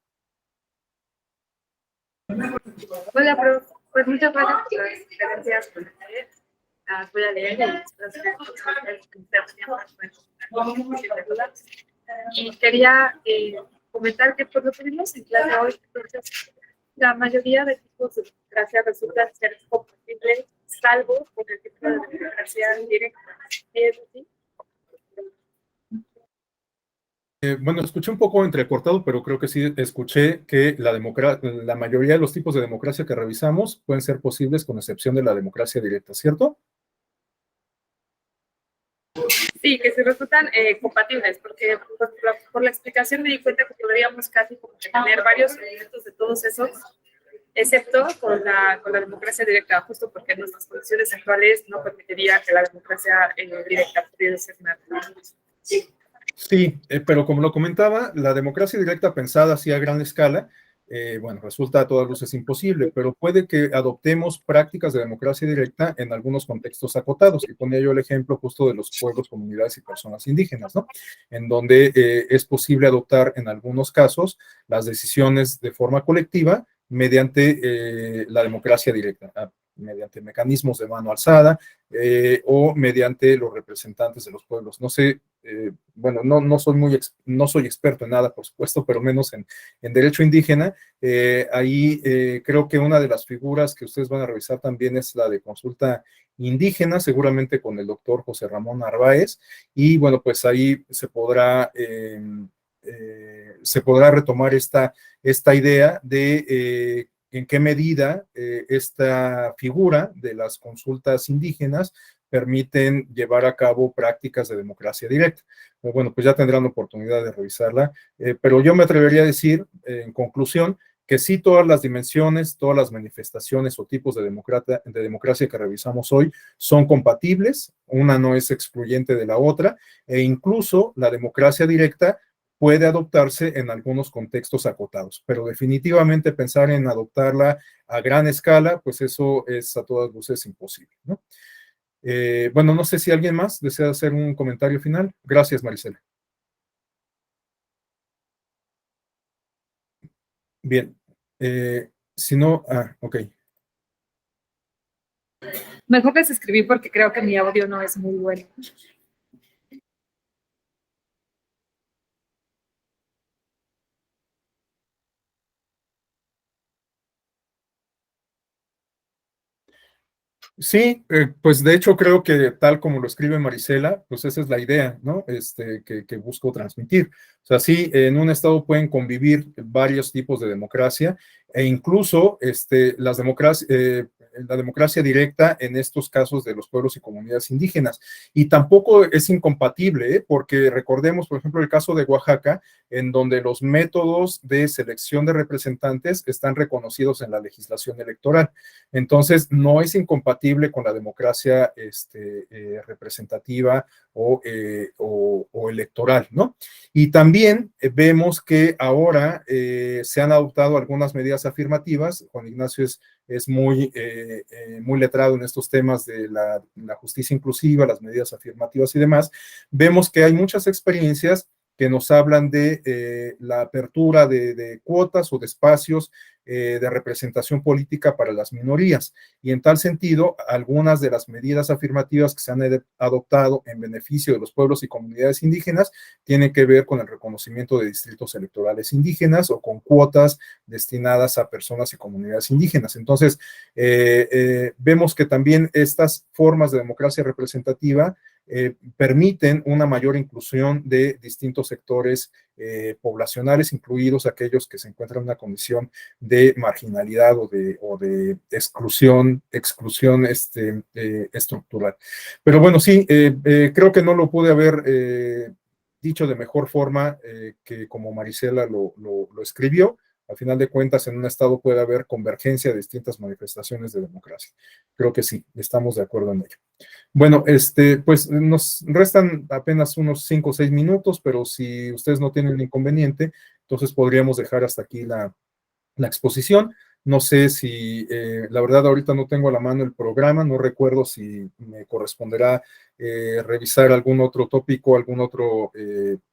Hola, prof. Pues muchas gracias por las referencias. Voy a leer y quería comentar que por lo que vimos en clase hoy, entonces, la mayoría de tipos de democracia resultan ser compatibles, salvo con el tipo de democracia directa. ¿Es así?
Bueno, escuché un poco entrecortado, pero creo que sí escuché que la mayoría de los tipos de democracia que revisamos pueden ser posibles con excepción de la democracia directa, ¿cierto?
Sí, que se resultan compatibles, porque por la explicación me di cuenta que podríamos casi como que tener varios elementos de todos esos, excepto con la democracia directa, justo porque nuestras condiciones actuales no permitiría que la democracia directa pudiera ser una.
Sí, pero como lo comentaba, la democracia directa pensada así a gran escala bueno, resulta a todas luces imposible, pero puede que adoptemos prácticas de democracia directa en algunos contextos acotados. Y ponía yo el ejemplo justo de los pueblos, comunidades y personas indígenas, ¿no? En donde es posible adoptar en algunos casos las decisiones de forma colectiva mediante la democracia directa, mediante mecanismos de mano alzada o mediante los representantes de los pueblos. No sé, bueno, no soy experto en nada, por supuesto, pero menos en derecho indígena. Ahí creo que una de las figuras que ustedes van a revisar también es la de consulta indígena, seguramente con el doctor José Ramón Narváez, y bueno, pues ahí se podrá retomar esta idea de en qué medida esta figura de las consultas indígenas permiten llevar a cabo prácticas de democracia directa. Bueno, pues ya tendrán oportunidad de revisarla, pero yo me atrevería a decir, en conclusión, que sí todas las dimensiones, todas las manifestaciones o tipos de democracia que revisamos hoy son compatibles, una no es excluyente de la otra, e incluso la democracia directa puede adoptarse en algunos contextos acotados, pero definitivamente pensar en adoptarla a gran escala, pues eso es a todas luces imposible, ¿no? Bueno, no sé si alguien más desea hacer un comentario final. Gracias, Marisela. Bien, si no, ok.
Mejor les escribí porque creo que mi audio no es muy bueno.
Sí, pues de hecho creo que tal como lo escribe Marisela, pues esa es la idea, ¿no? Que busco transmitir. O sea, sí, en un estado pueden convivir varios tipos de democracia e incluso la democracia directa en estos casos de los pueblos y comunidades indígenas. Y tampoco es incompatible, porque recordemos, por ejemplo, el caso de Oaxaca, en donde los métodos de selección de representantes están reconocidos en la legislación electoral. Entonces, no es incompatible con la democracia representativa o electoral, ¿no? Y también vemos que ahora se han adoptado algunas medidas afirmativas. Juan Ignacio es muy letrado en estos temas de la justicia inclusiva, las medidas afirmativas y demás. Vemos que hay muchas experiencias que nos hablan de la apertura de cuotas o de espacios de representación política para las minorías. Y en tal sentido, algunas de las medidas afirmativas que se han adoptado en beneficio de los pueblos y comunidades indígenas tienen que ver con el reconocimiento de distritos electorales indígenas o con cuotas destinadas a personas y comunidades indígenas. Entonces, vemos que también estas formas de democracia representativa permiten una mayor inclusión de distintos sectores poblacionales, incluidos aquellos que se encuentran en una condición de marginalidad o de exclusión estructural. Pero bueno, sí, creo que no lo pude haber dicho de mejor forma que como Marisela lo escribió. Al final de cuentas, en un estado puede haber convergencia de distintas manifestaciones de democracia. Creo que sí, estamos de acuerdo en ello. Bueno, pues nos restan apenas unos 5 o 6 minutos, pero si ustedes no tienen inconveniente, entonces podríamos dejar hasta aquí la exposición. No sé si, la verdad, ahorita no tengo a la mano el programa, no recuerdo si me corresponderá revisar algún otro tópico, algún otro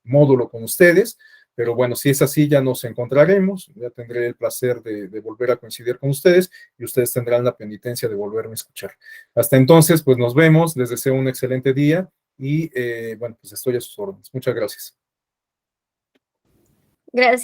módulo con ustedes, pero bueno, si es así, ya nos encontraremos, ya tendré el placer de volver a coincidir con ustedes y ustedes tendrán la penitencia de volverme a escuchar. Hasta entonces, pues nos vemos, les deseo un excelente día y bueno, pues estoy a sus órdenes. Muchas gracias.
Gracias.